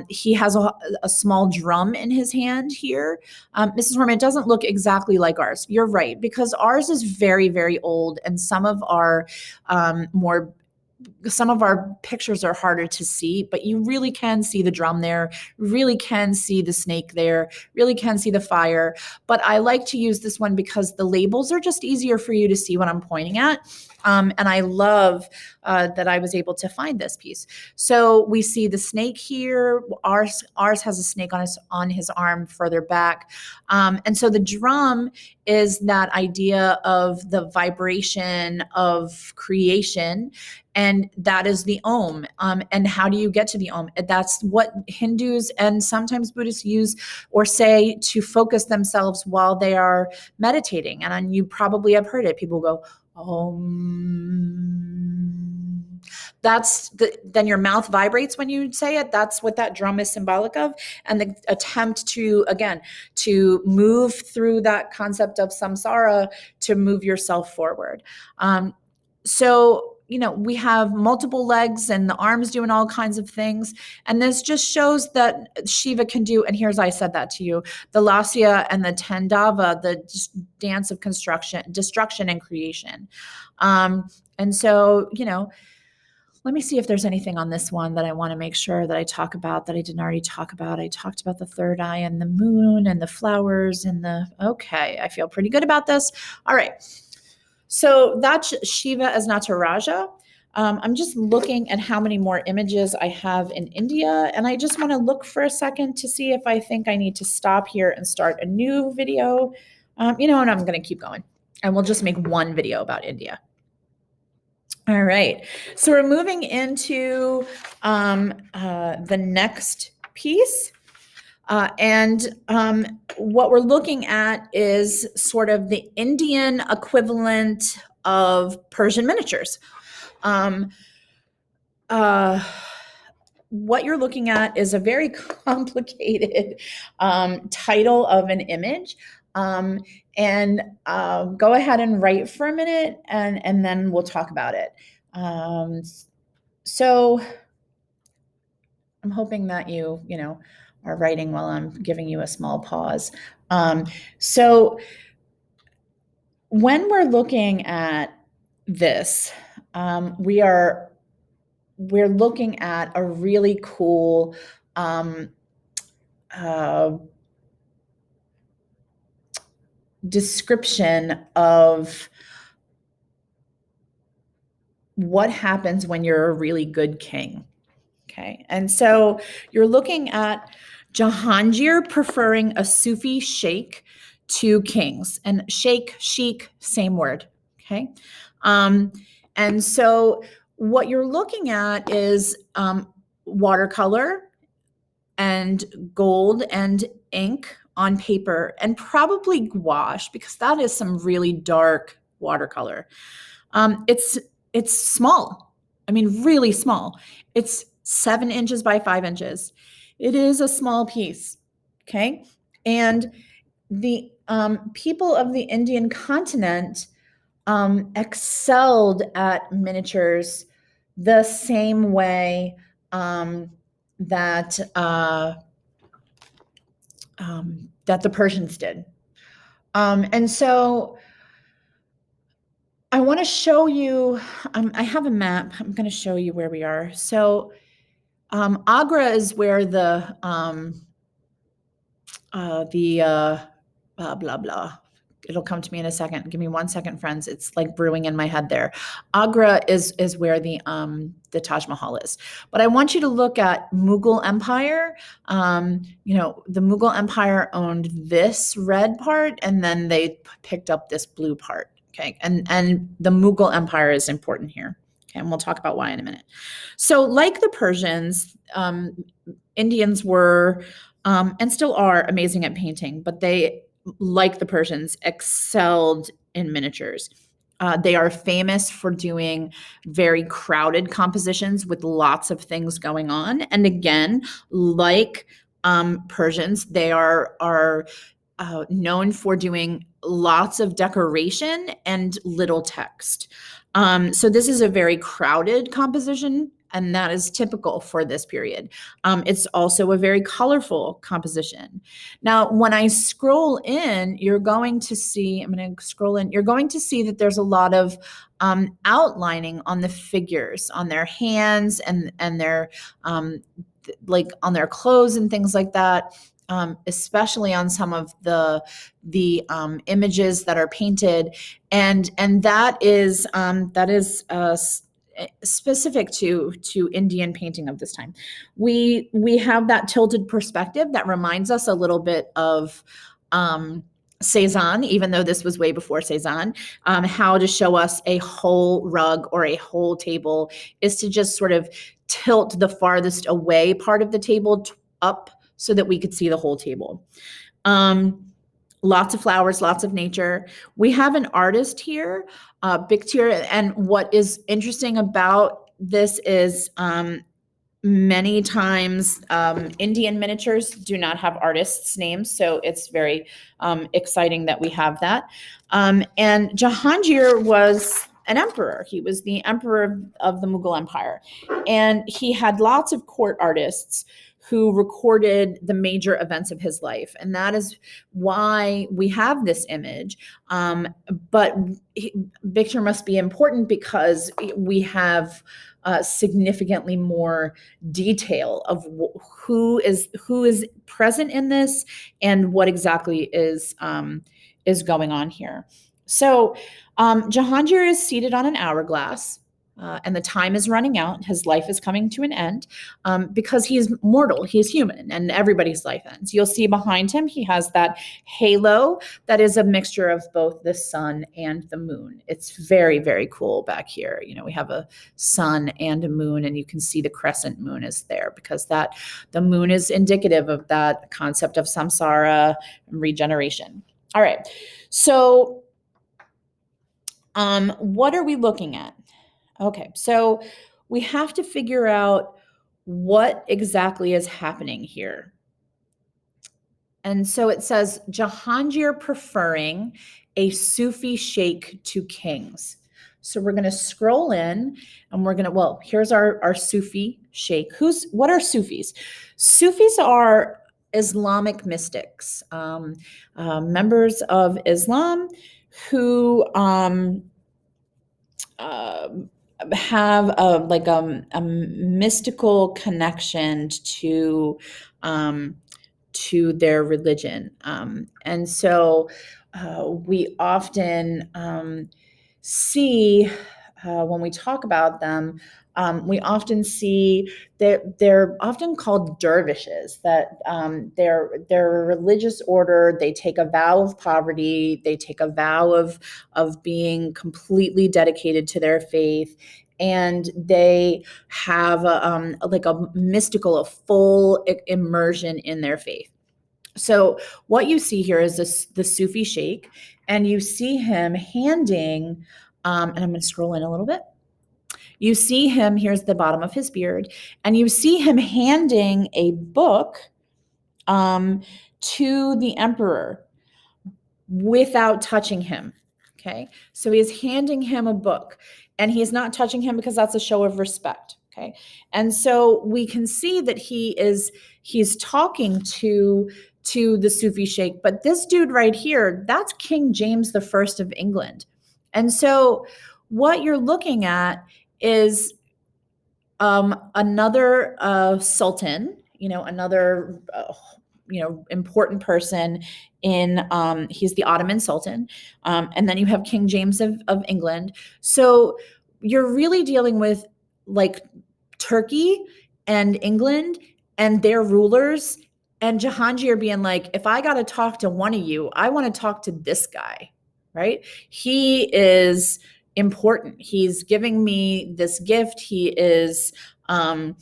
He has a small drum in his hand here. Mrs. Horman, it doesn't look exactly like ours. You're right, because ours is very, very old and some of our pictures are harder to see, but you really can see the drum there, really can see the snake there, really can see the fire. But I like to use this one because the labels are just easier for you to see what I'm pointing at. And I love that I was able to find this piece. So we see the snake here. Ours has a snake on his arm further back. And so the drum is that idea of the vibration of creation. And that is the Om. And how do you get to the Om? That's what Hindus and sometimes Buddhists use or say to focus themselves while they are meditating. And you probably have heard it. People go, Om. Then your mouth vibrates when you say it. That's what that drum is symbolic of. And the attempt to, again, to move through that concept of samsara to move yourself forward. So, we have multiple legs and the arms doing all kinds of things. And this just shows that Shiva can do, and here's, I said that to you, the Lasya and the Tandava, the dance of destruction and creation. And so, let me see if there's anything on this one that I want to make sure that I talk about that I didn't already talk about. I talked about the third eye and the moon and the flowers and okay, I feel pretty good about this. All right. So that's Shiva as Nataraja. I'm just looking at how many more images I have in India, and I just want to look for a second to see if I think I need to stop here and start a new video. And I'm going to keep going, and we'll just make one video about India. All right, so we're moving into the next piece. And what we're looking at is sort of the Indian equivalent of Persian miniatures. What you're looking at is a very complicated title of an image. And go ahead and write for a minute and then we'll talk about it. So I'm hoping that you are writing while I'm giving you a small pause. So when we're looking at this, we're looking at a really cool description of what happens when you're a really good king. Okay, and so you're looking at Jahanjir preferring a Sufi sheikh to kings, and sheikh, same word. Okay, and so what you're looking at is watercolor and gold and ink on paper, and probably gouache, because that is some really dark watercolor. It's small. I mean, really small. It's 7 inches by 5 inches. It is a small piece, okay? And the people of the Indian continent excelled at miniatures the same way that the Persians did. And so I want to show you, I have a map. I'm going to show you where we are. So Agra is where the blah, blah, blah. It'll come to me in a second. Give me 1 second, friends. It's like brewing in my head there. Agra is where the Taj Mahal is. But I want you to look at Mughal Empire. The Mughal Empire owned this red part, and then they picked up this blue part. Okay, and the Mughal Empire is important here. Okay, and we'll talk about why in a minute. So, like the Persians, Indians were and still are amazing at painting, but they, like the Persians, excelled in miniatures. They are famous for doing very crowded compositions with lots of things going on. And again, like Persians, they are known for doing lots of decoration and little text. So this is a very crowded composition, and that is typical for this period. It's also a very colorful composition. Now, when I scroll in, you're going to see, I'm going to scroll in, you're going to see that there's a lot of outlining on the figures, on their hands and their, like on their clothes and things like that. Especially on some of the images that are painted, and that is specific to Indian painting of this time. We have that tilted perspective that reminds us a little bit of Cezanne, even though this was way before Cezanne. How to show us a whole rug or a whole table is to just sort of tilt the farthest away part of the table up so that we could see the whole table. Lots of flowers, lots of nature. We have an artist here, Bictier, and what is interesting about this is many times Indian miniatures do not have artists' names, so it's very exciting that we have that. And Jahanjir was an emperor. He was the emperor of the Mughal Empire, and he had lots of court artists who recorded the major events of his life. And that is why we have this image. But Victor must be important because we have significantly more detail of who is present in this and what exactly is going on here. So Jahanjir is seated on an hourglass. And the time is running out. His life is coming to an end because he is mortal. He is human, and everybody's life ends. You'll see behind him, he has that halo that is a mixture of both the sun and the moon. It's very, very cool back here. You know, we have a sun and a moon, and you can see the crescent moon is there because that the moon is indicative of that concept of samsara and regeneration. All right, so what are we looking at? Okay, so we have to figure out what exactly is happening here. And so it says Jahangir preferring a Sufi sheikh to kings. So we're going to scroll in and we're going to, well, here's our Sufi sheikh. What are Sufis? Sufis are Islamic mystics, members of Islam who have a mystical connection to their religion, and so we often see when we talk about them. We often see that they're often called dervishes, that they're a religious order. They take a vow of poverty. They take a vow of being completely dedicated to their faith. And they have a mystical, a full immersion in their faith. So what you see here is the Sufi sheikh, and you see him handing, and I'm going to scroll in a little bit. You see him, here's the bottom of his beard, and you see him handing a book to the emperor without touching him. Okay, so he's handing him a book, and he's not touching him because that's a show of respect. Okay, and so we can see that he's talking to the Sufi sheikh, but this dude right here, that's King James I of England. And so what you're looking at is another sultan, another important person in he's the Ottoman Sultan, and then you have King James of England. So you're really dealing with like Turkey and England and their rulers, and Jahangir being like, if I got to talk to one of you, I want to talk to this guy. right? He is important. He's giving me this gift. He is an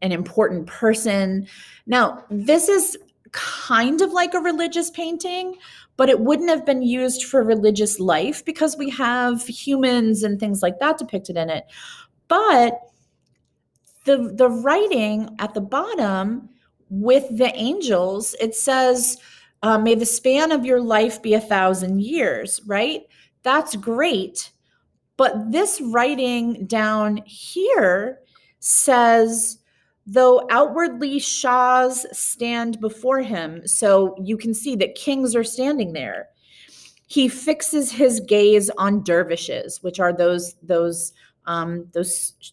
important person. Now, this is kind of like a religious painting, but it wouldn't have been used for religious life because we have humans and things like that depicted in it. But the writing at the bottom with the angels, it says, may the span of your life be 1,000 years, right? That's great. But this writing down here says, though outwardly Shahs stand before him. So you can see that kings are standing there. He fixes his gaze on dervishes, which are those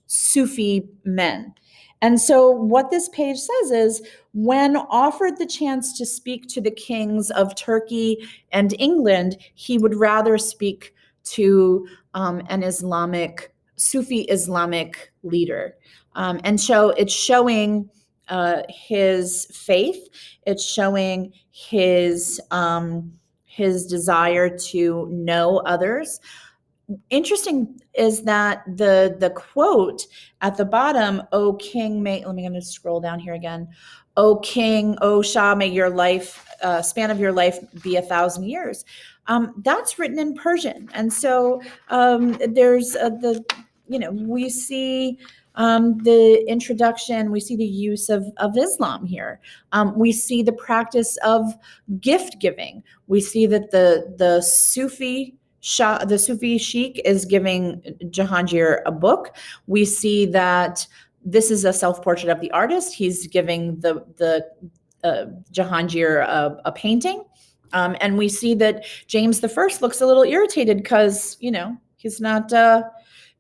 Sufi men. And so what this page says is, when offered the chance to speak to the kings of Turkey and England, he would rather speak to an Islamic, Sufi Islamic leader. And so it's showing his faith. It's showing his desire to know others. Interesting is that the quote at the bottom, "O King, may," let me going to scroll down here again. "O King, O Shah, may your life span of your life be 1,000 years." That's written in Persian, and so there's we see the introduction, we see the use of Islam here. We see the practice of gift giving. We see that the Sufi sheikh is giving Jahanjir a book. We see that this is a self-portrait of the artist. He's giving the Jahanjir a painting. And we see that James I looks a little irritated because, he's not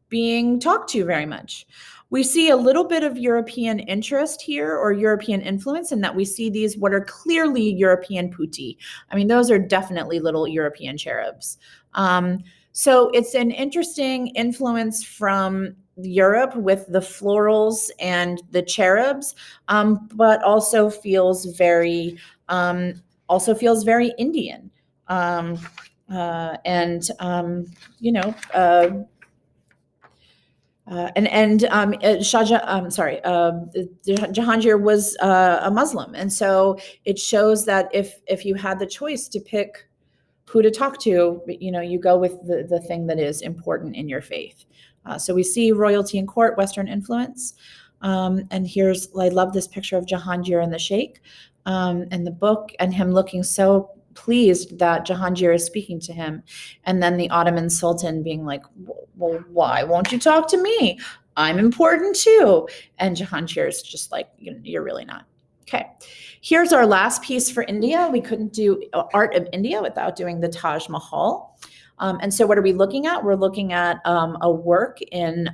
being talked to very much. We see a little bit of European interest here, or European influence, in that we see these what are clearly European putti. I mean, those are definitely little European cherubs. So it's an interesting influence from Europe with the florals and the cherubs, but also feels very Indian. And you know. Jahanjir was a Muslim, and so it shows that if you had the choice to pick who to talk to, you go with the thing that is important in your faith. So we see royalty and court, Western influence, and I love this picture of Jahanjir and the Sheikh in the book, and him looking so pleased that Jahanjir is speaking to him. And then the Ottoman Sultan being like, well, why won't you talk to me? I'm important too. And Jahanjir is just like, you're really not. Okay, here's our last piece for India. We couldn't do art of India without doing the Taj Mahal. And so what are we looking at? We're looking at a work in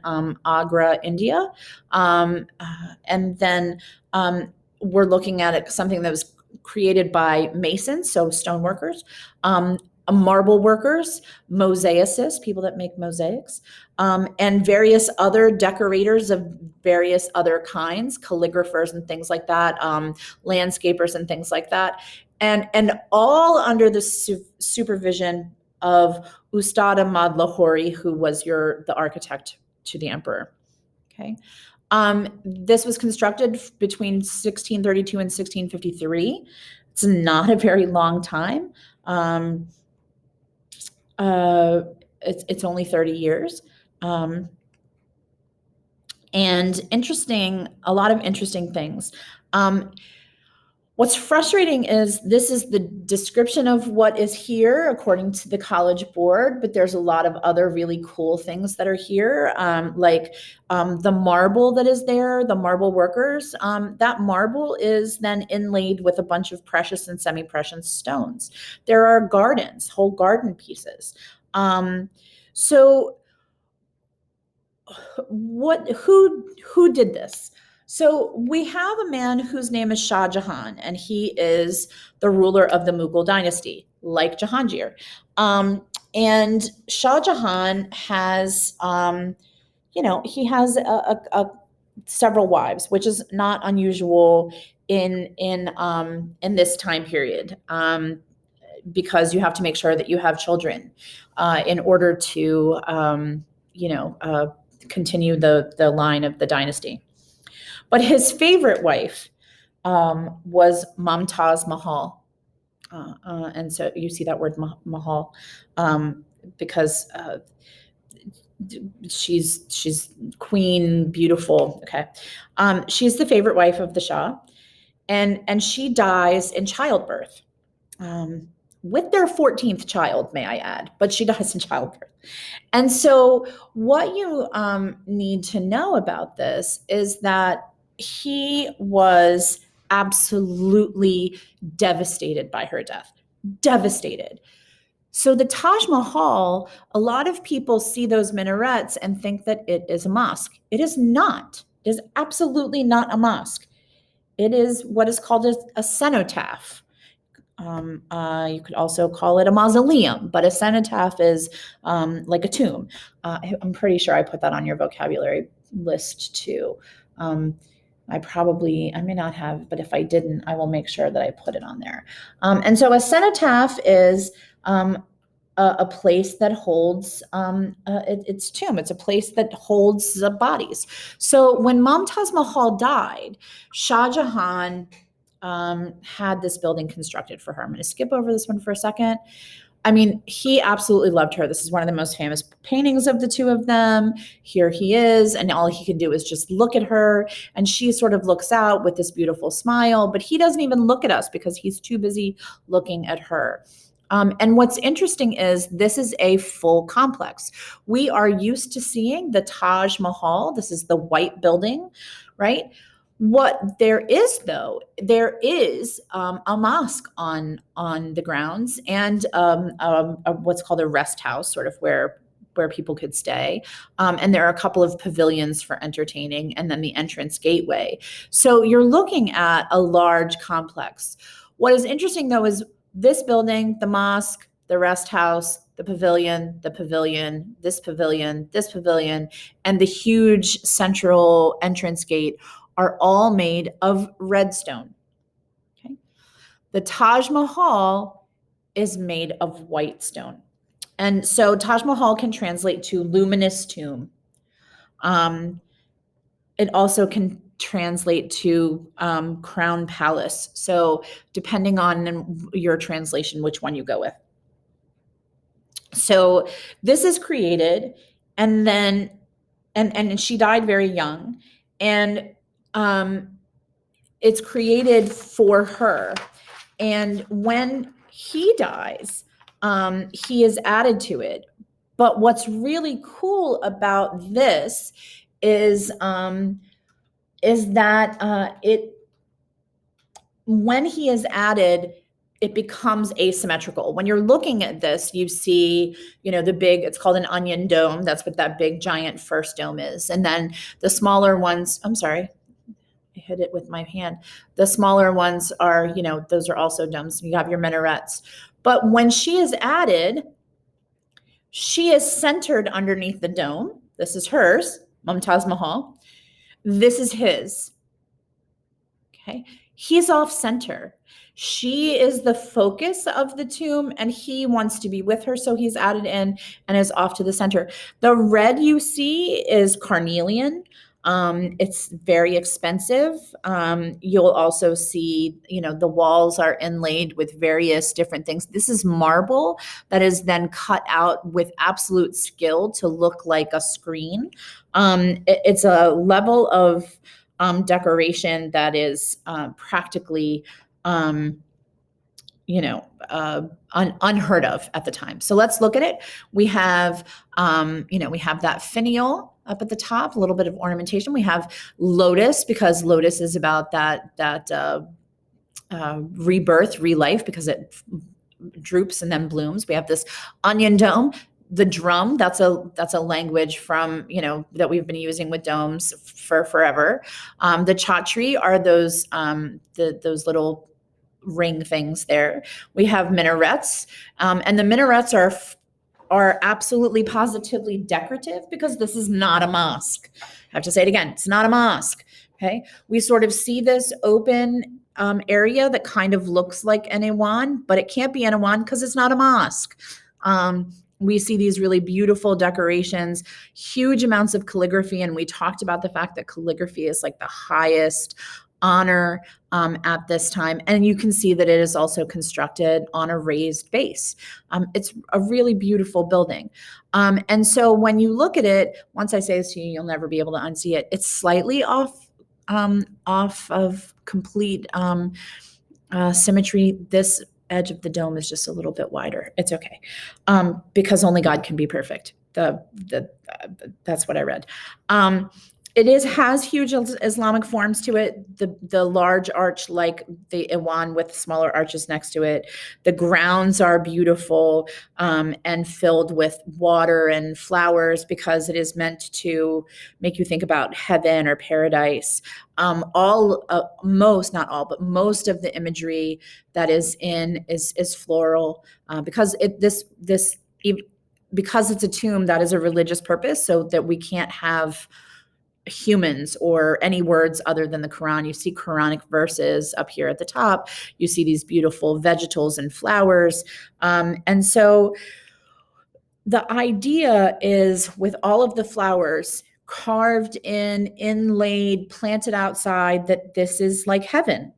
Agra, India. And then we're looking at something that was created by masons, so stone workers, marble workers, mosaicists, people that make mosaics, and various other decorators of various other kinds, calligraphers and things like that, landscapers and things like that, and all under the supervision of Ustad Ahmad Lahori, who was the architect to the emperor. Okay. This was constructed between 1632 and 1653. It's not a very long time. It's only 30 years. And a lot of interesting things. What's frustrating is this is the description of what is here according to the College Board, but there's a lot of other really cool things that are here, like the marble that is there, the marble workers. That marble is then inlaid with a bunch of precious and semi-precious stones. There are gardens, whole garden pieces. So who did this? So we have a man whose name is Shah Jahan, and he is the ruler of the Mughal dynasty, like Jahangir. And Shah Jahan has, he has several wives, which is not unusual in this time period. because you have to make sure that you have children in order to, continue the line of the dynasty. But his favorite wife was Mumtaz Mahal. And so you see that word Mahal because she's queen, beautiful. Okay. She's the favorite wife of the Shah, and she dies in childbirth. With their 14th child, may I add, but she dies in childbirth. And so what you need to know about this is that he was absolutely devastated by her death. Devastated. So the Taj Mahal, a lot of people see those minarets and think that it is a mosque. It is not. It is absolutely not a mosque. It is what is called a cenotaph. You could also call it a mausoleum, but a cenotaph is like a tomb. I'm pretty sure I put that on your vocabulary list too. I may not have, but if I didn't, I will make sure that I put it on there. And so a cenotaph is a place that holds its tomb. It's a place that holds the bodies. So when Mumtaz Mahal died, Shah Jahan had this building constructed for her. I'm going to skip over this one for a second. I mean, he absolutely loved her. This is one of the most famous paintings of the two of them. Here he is, and all he can do is just look at her, and she sort of looks out with this beautiful smile, but he doesn't even look at us because he's too busy looking at her. And what's interesting is this is a full complex. We are used to seeing the Taj Mahal. This is the white building, right? What there is, though, there is a mosque on the grounds and what's called a rest house, sort of where people could stay. And there are a couple of pavilions for entertaining and then the entrance gateway. So you're looking at a large complex. What is interesting, though, is this building, the mosque, the rest house, the pavilion, this pavilion, and the huge central entrance gate are all made of red stone. Okay. The Taj Mahal is made of white stone. And so Taj Mahal can translate to luminous tomb. It also can translate to crown palace. So depending on your translation, which one you go with. So this is created, and then, and she died very young, and it's created for her. And when he dies, he is added to it. But what's really cool about this is that when he is added, it becomes asymmetrical. When you're looking at this, you see, the big, it's called an onion dome. That's what that big giant first dome is. And then the smaller ones, I'm sorry, I hit it with my hand. The smaller ones are, those are also domes. You have your minarets. But when she is added, she is centered underneath the dome. This is hers, Mumtaz Mahal. This is his. Okay. He's off center. She is the focus of the tomb, and he wants to be with her, so he's added in and is off to the center. The red you see is carnelian. It's very expensive. You'll also see, the walls are inlaid with various different things. This is marble that is then cut out with absolute skill to look like a screen. It's a level of decoration that is practically unheard of at the time. So let's look at it. We have, we have that finial up at the top, a little bit of ornamentation. We have lotus, because lotus is about that rebirth, relife, because it droops and then blooms. We have this onion dome. The drum, that's a language from, that we've been using with domes for forever. The chhatri are those little ring things there. We have minarets, and the minarets are absolutely positively decorative, because this is not a mosque. I have to say it again. It's not a mosque. Okay. We sort of see this open area that kind of looks like an Iwan, but it can't be an Iwan because it's not a mosque. We see these really beautiful decorations, huge amounts of calligraphy, and we talked about the fact that calligraphy is like the highest honor at this time. And you can see that it is also constructed on a raised base. It's a really beautiful building. And so when you look at it, once I say this to you, you'll never be able to unsee it. It's slightly off of complete symmetry. This edge of the dome is just a little bit wider. It's okay, because only God can be perfect. That's what I read. It has huge Islamic forms to it. The large arch, like the Iwan, with smaller arches next to it. The grounds are beautiful and filled with water and flowers because it is meant to make you think about heaven or paradise. Most, not all, but most of the imagery that is in is floral because because it's a tomb, that is a religious purpose, so that we can't have humans or any words other than the Quran. You see Quranic verses up here at the top. You see these beautiful vegetals and flowers. And so the idea is, with all of the flowers carved in, inlaid, planted outside, that this is like heaven,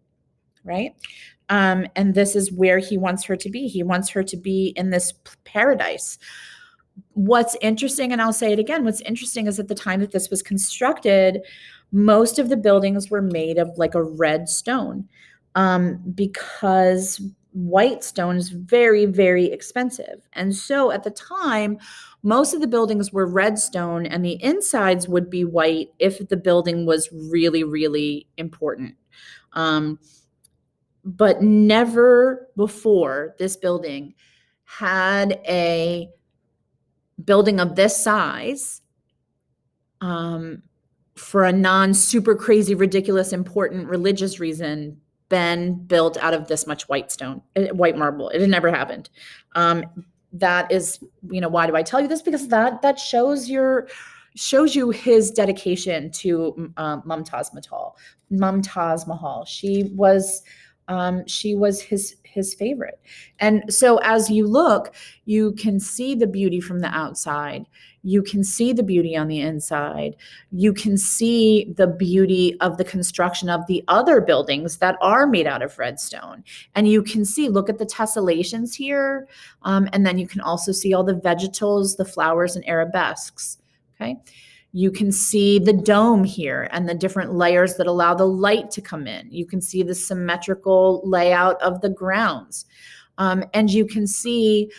right? And this is where he wants her to be. He wants her to be in this paradise. What's interesting, and I'll say it again, what's interesting is at the time that this was constructed, most of the buildings were made of like a red stone, because white stone is very, very expensive. And so at the time, most of the buildings were red stone, and the insides would be white if the building was really, really important. But never before this building had a building of this size, for a non-super crazy, ridiculous, important religious reason, been built out of this much white marble. It had never happened. That is, why do I tell you this? Because that shows you his dedication to Mumtaz Mahal. She was his favorite. And so as you look, you can see the beauty from the outside. You can see the beauty on the inside. You can see the beauty of the construction of the other buildings that are made out of red stone. And you can see, look at the tessellations here. And then you can also see all the vegetals, the flowers, and arabesques. Okay. You can see the dome here and the different layers that allow the light to come in. You can see the symmetrical layout of the grounds. And you can see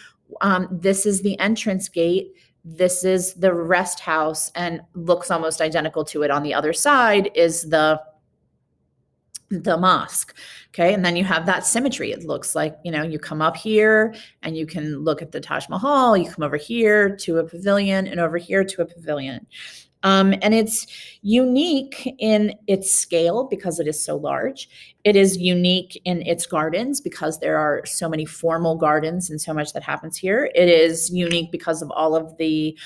this is the entrance gate. This is the rest house, and looks almost identical to it on the other side is the mosque. Okay. And then you have that symmetry. It looks like, you come up here and you can look at the Taj Mahal. You come over here to a pavilion and over here to a pavilion. And it's unique in its scale because it is so large. It is unique in its gardens because there are so many formal gardens and so much that happens here. It is unique because of all of the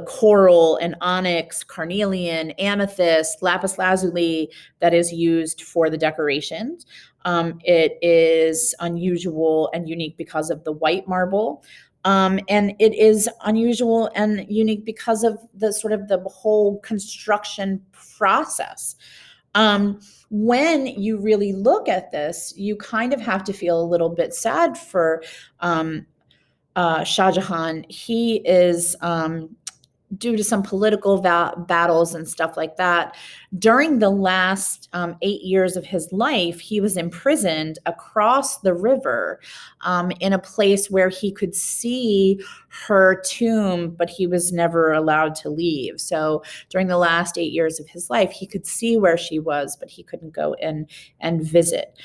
coral and onyx, carnelian, amethyst, lapis lazuli that is used for the decorations. It is unusual and unique because of the white marble. And it is unusual and unique because of the sort of the whole construction process. When you really look at this, you kind of have to feel a little bit sad for Shah Jahan. He is, due to some political battles and stuff like that, during the last 8 years of his life, he was imprisoned across the river in a place where he could see her tomb, but he was never allowed to leave. So during the last 8 years of his life, he could see where she was, but he couldn't go in and visit.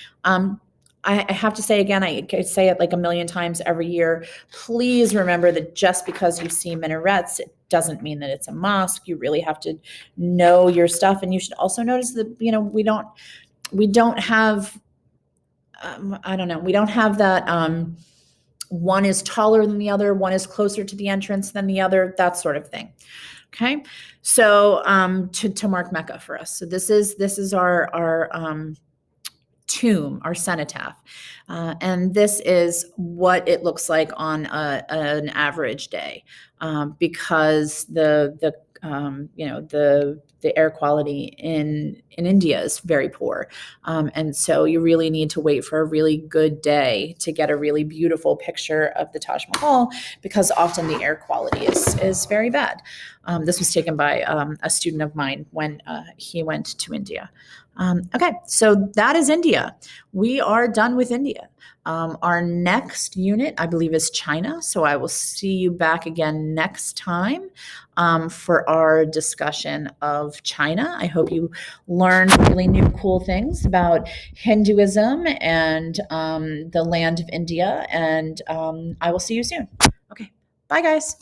I have to say again, I say it like a million times every year, please remember that just because you see minarets, it doesn't mean that it's a mosque. You really have to know your stuff. And you should also notice that, we don't have, we don't have that, one is taller than the other, one is closer to the entrance than the other, that sort of thing. Okay. So, to mark Mecca for us. So this is our tomb or cenotaph. And this is what it looks like on an average day, because the air quality in India is very poor, and so you really need to wait for a really good day to get a really beautiful picture of the Taj Mahal, because often the air quality is very bad. This was taken by a student of mine when he went to India. Okay, so that is India. We are done with India. Our next unit, I believe, is China. So I will see you back again next time for our discussion of China. I hope you learned really new, cool things about Hinduism and the land of India. And I will see you soon. Okay, bye, guys.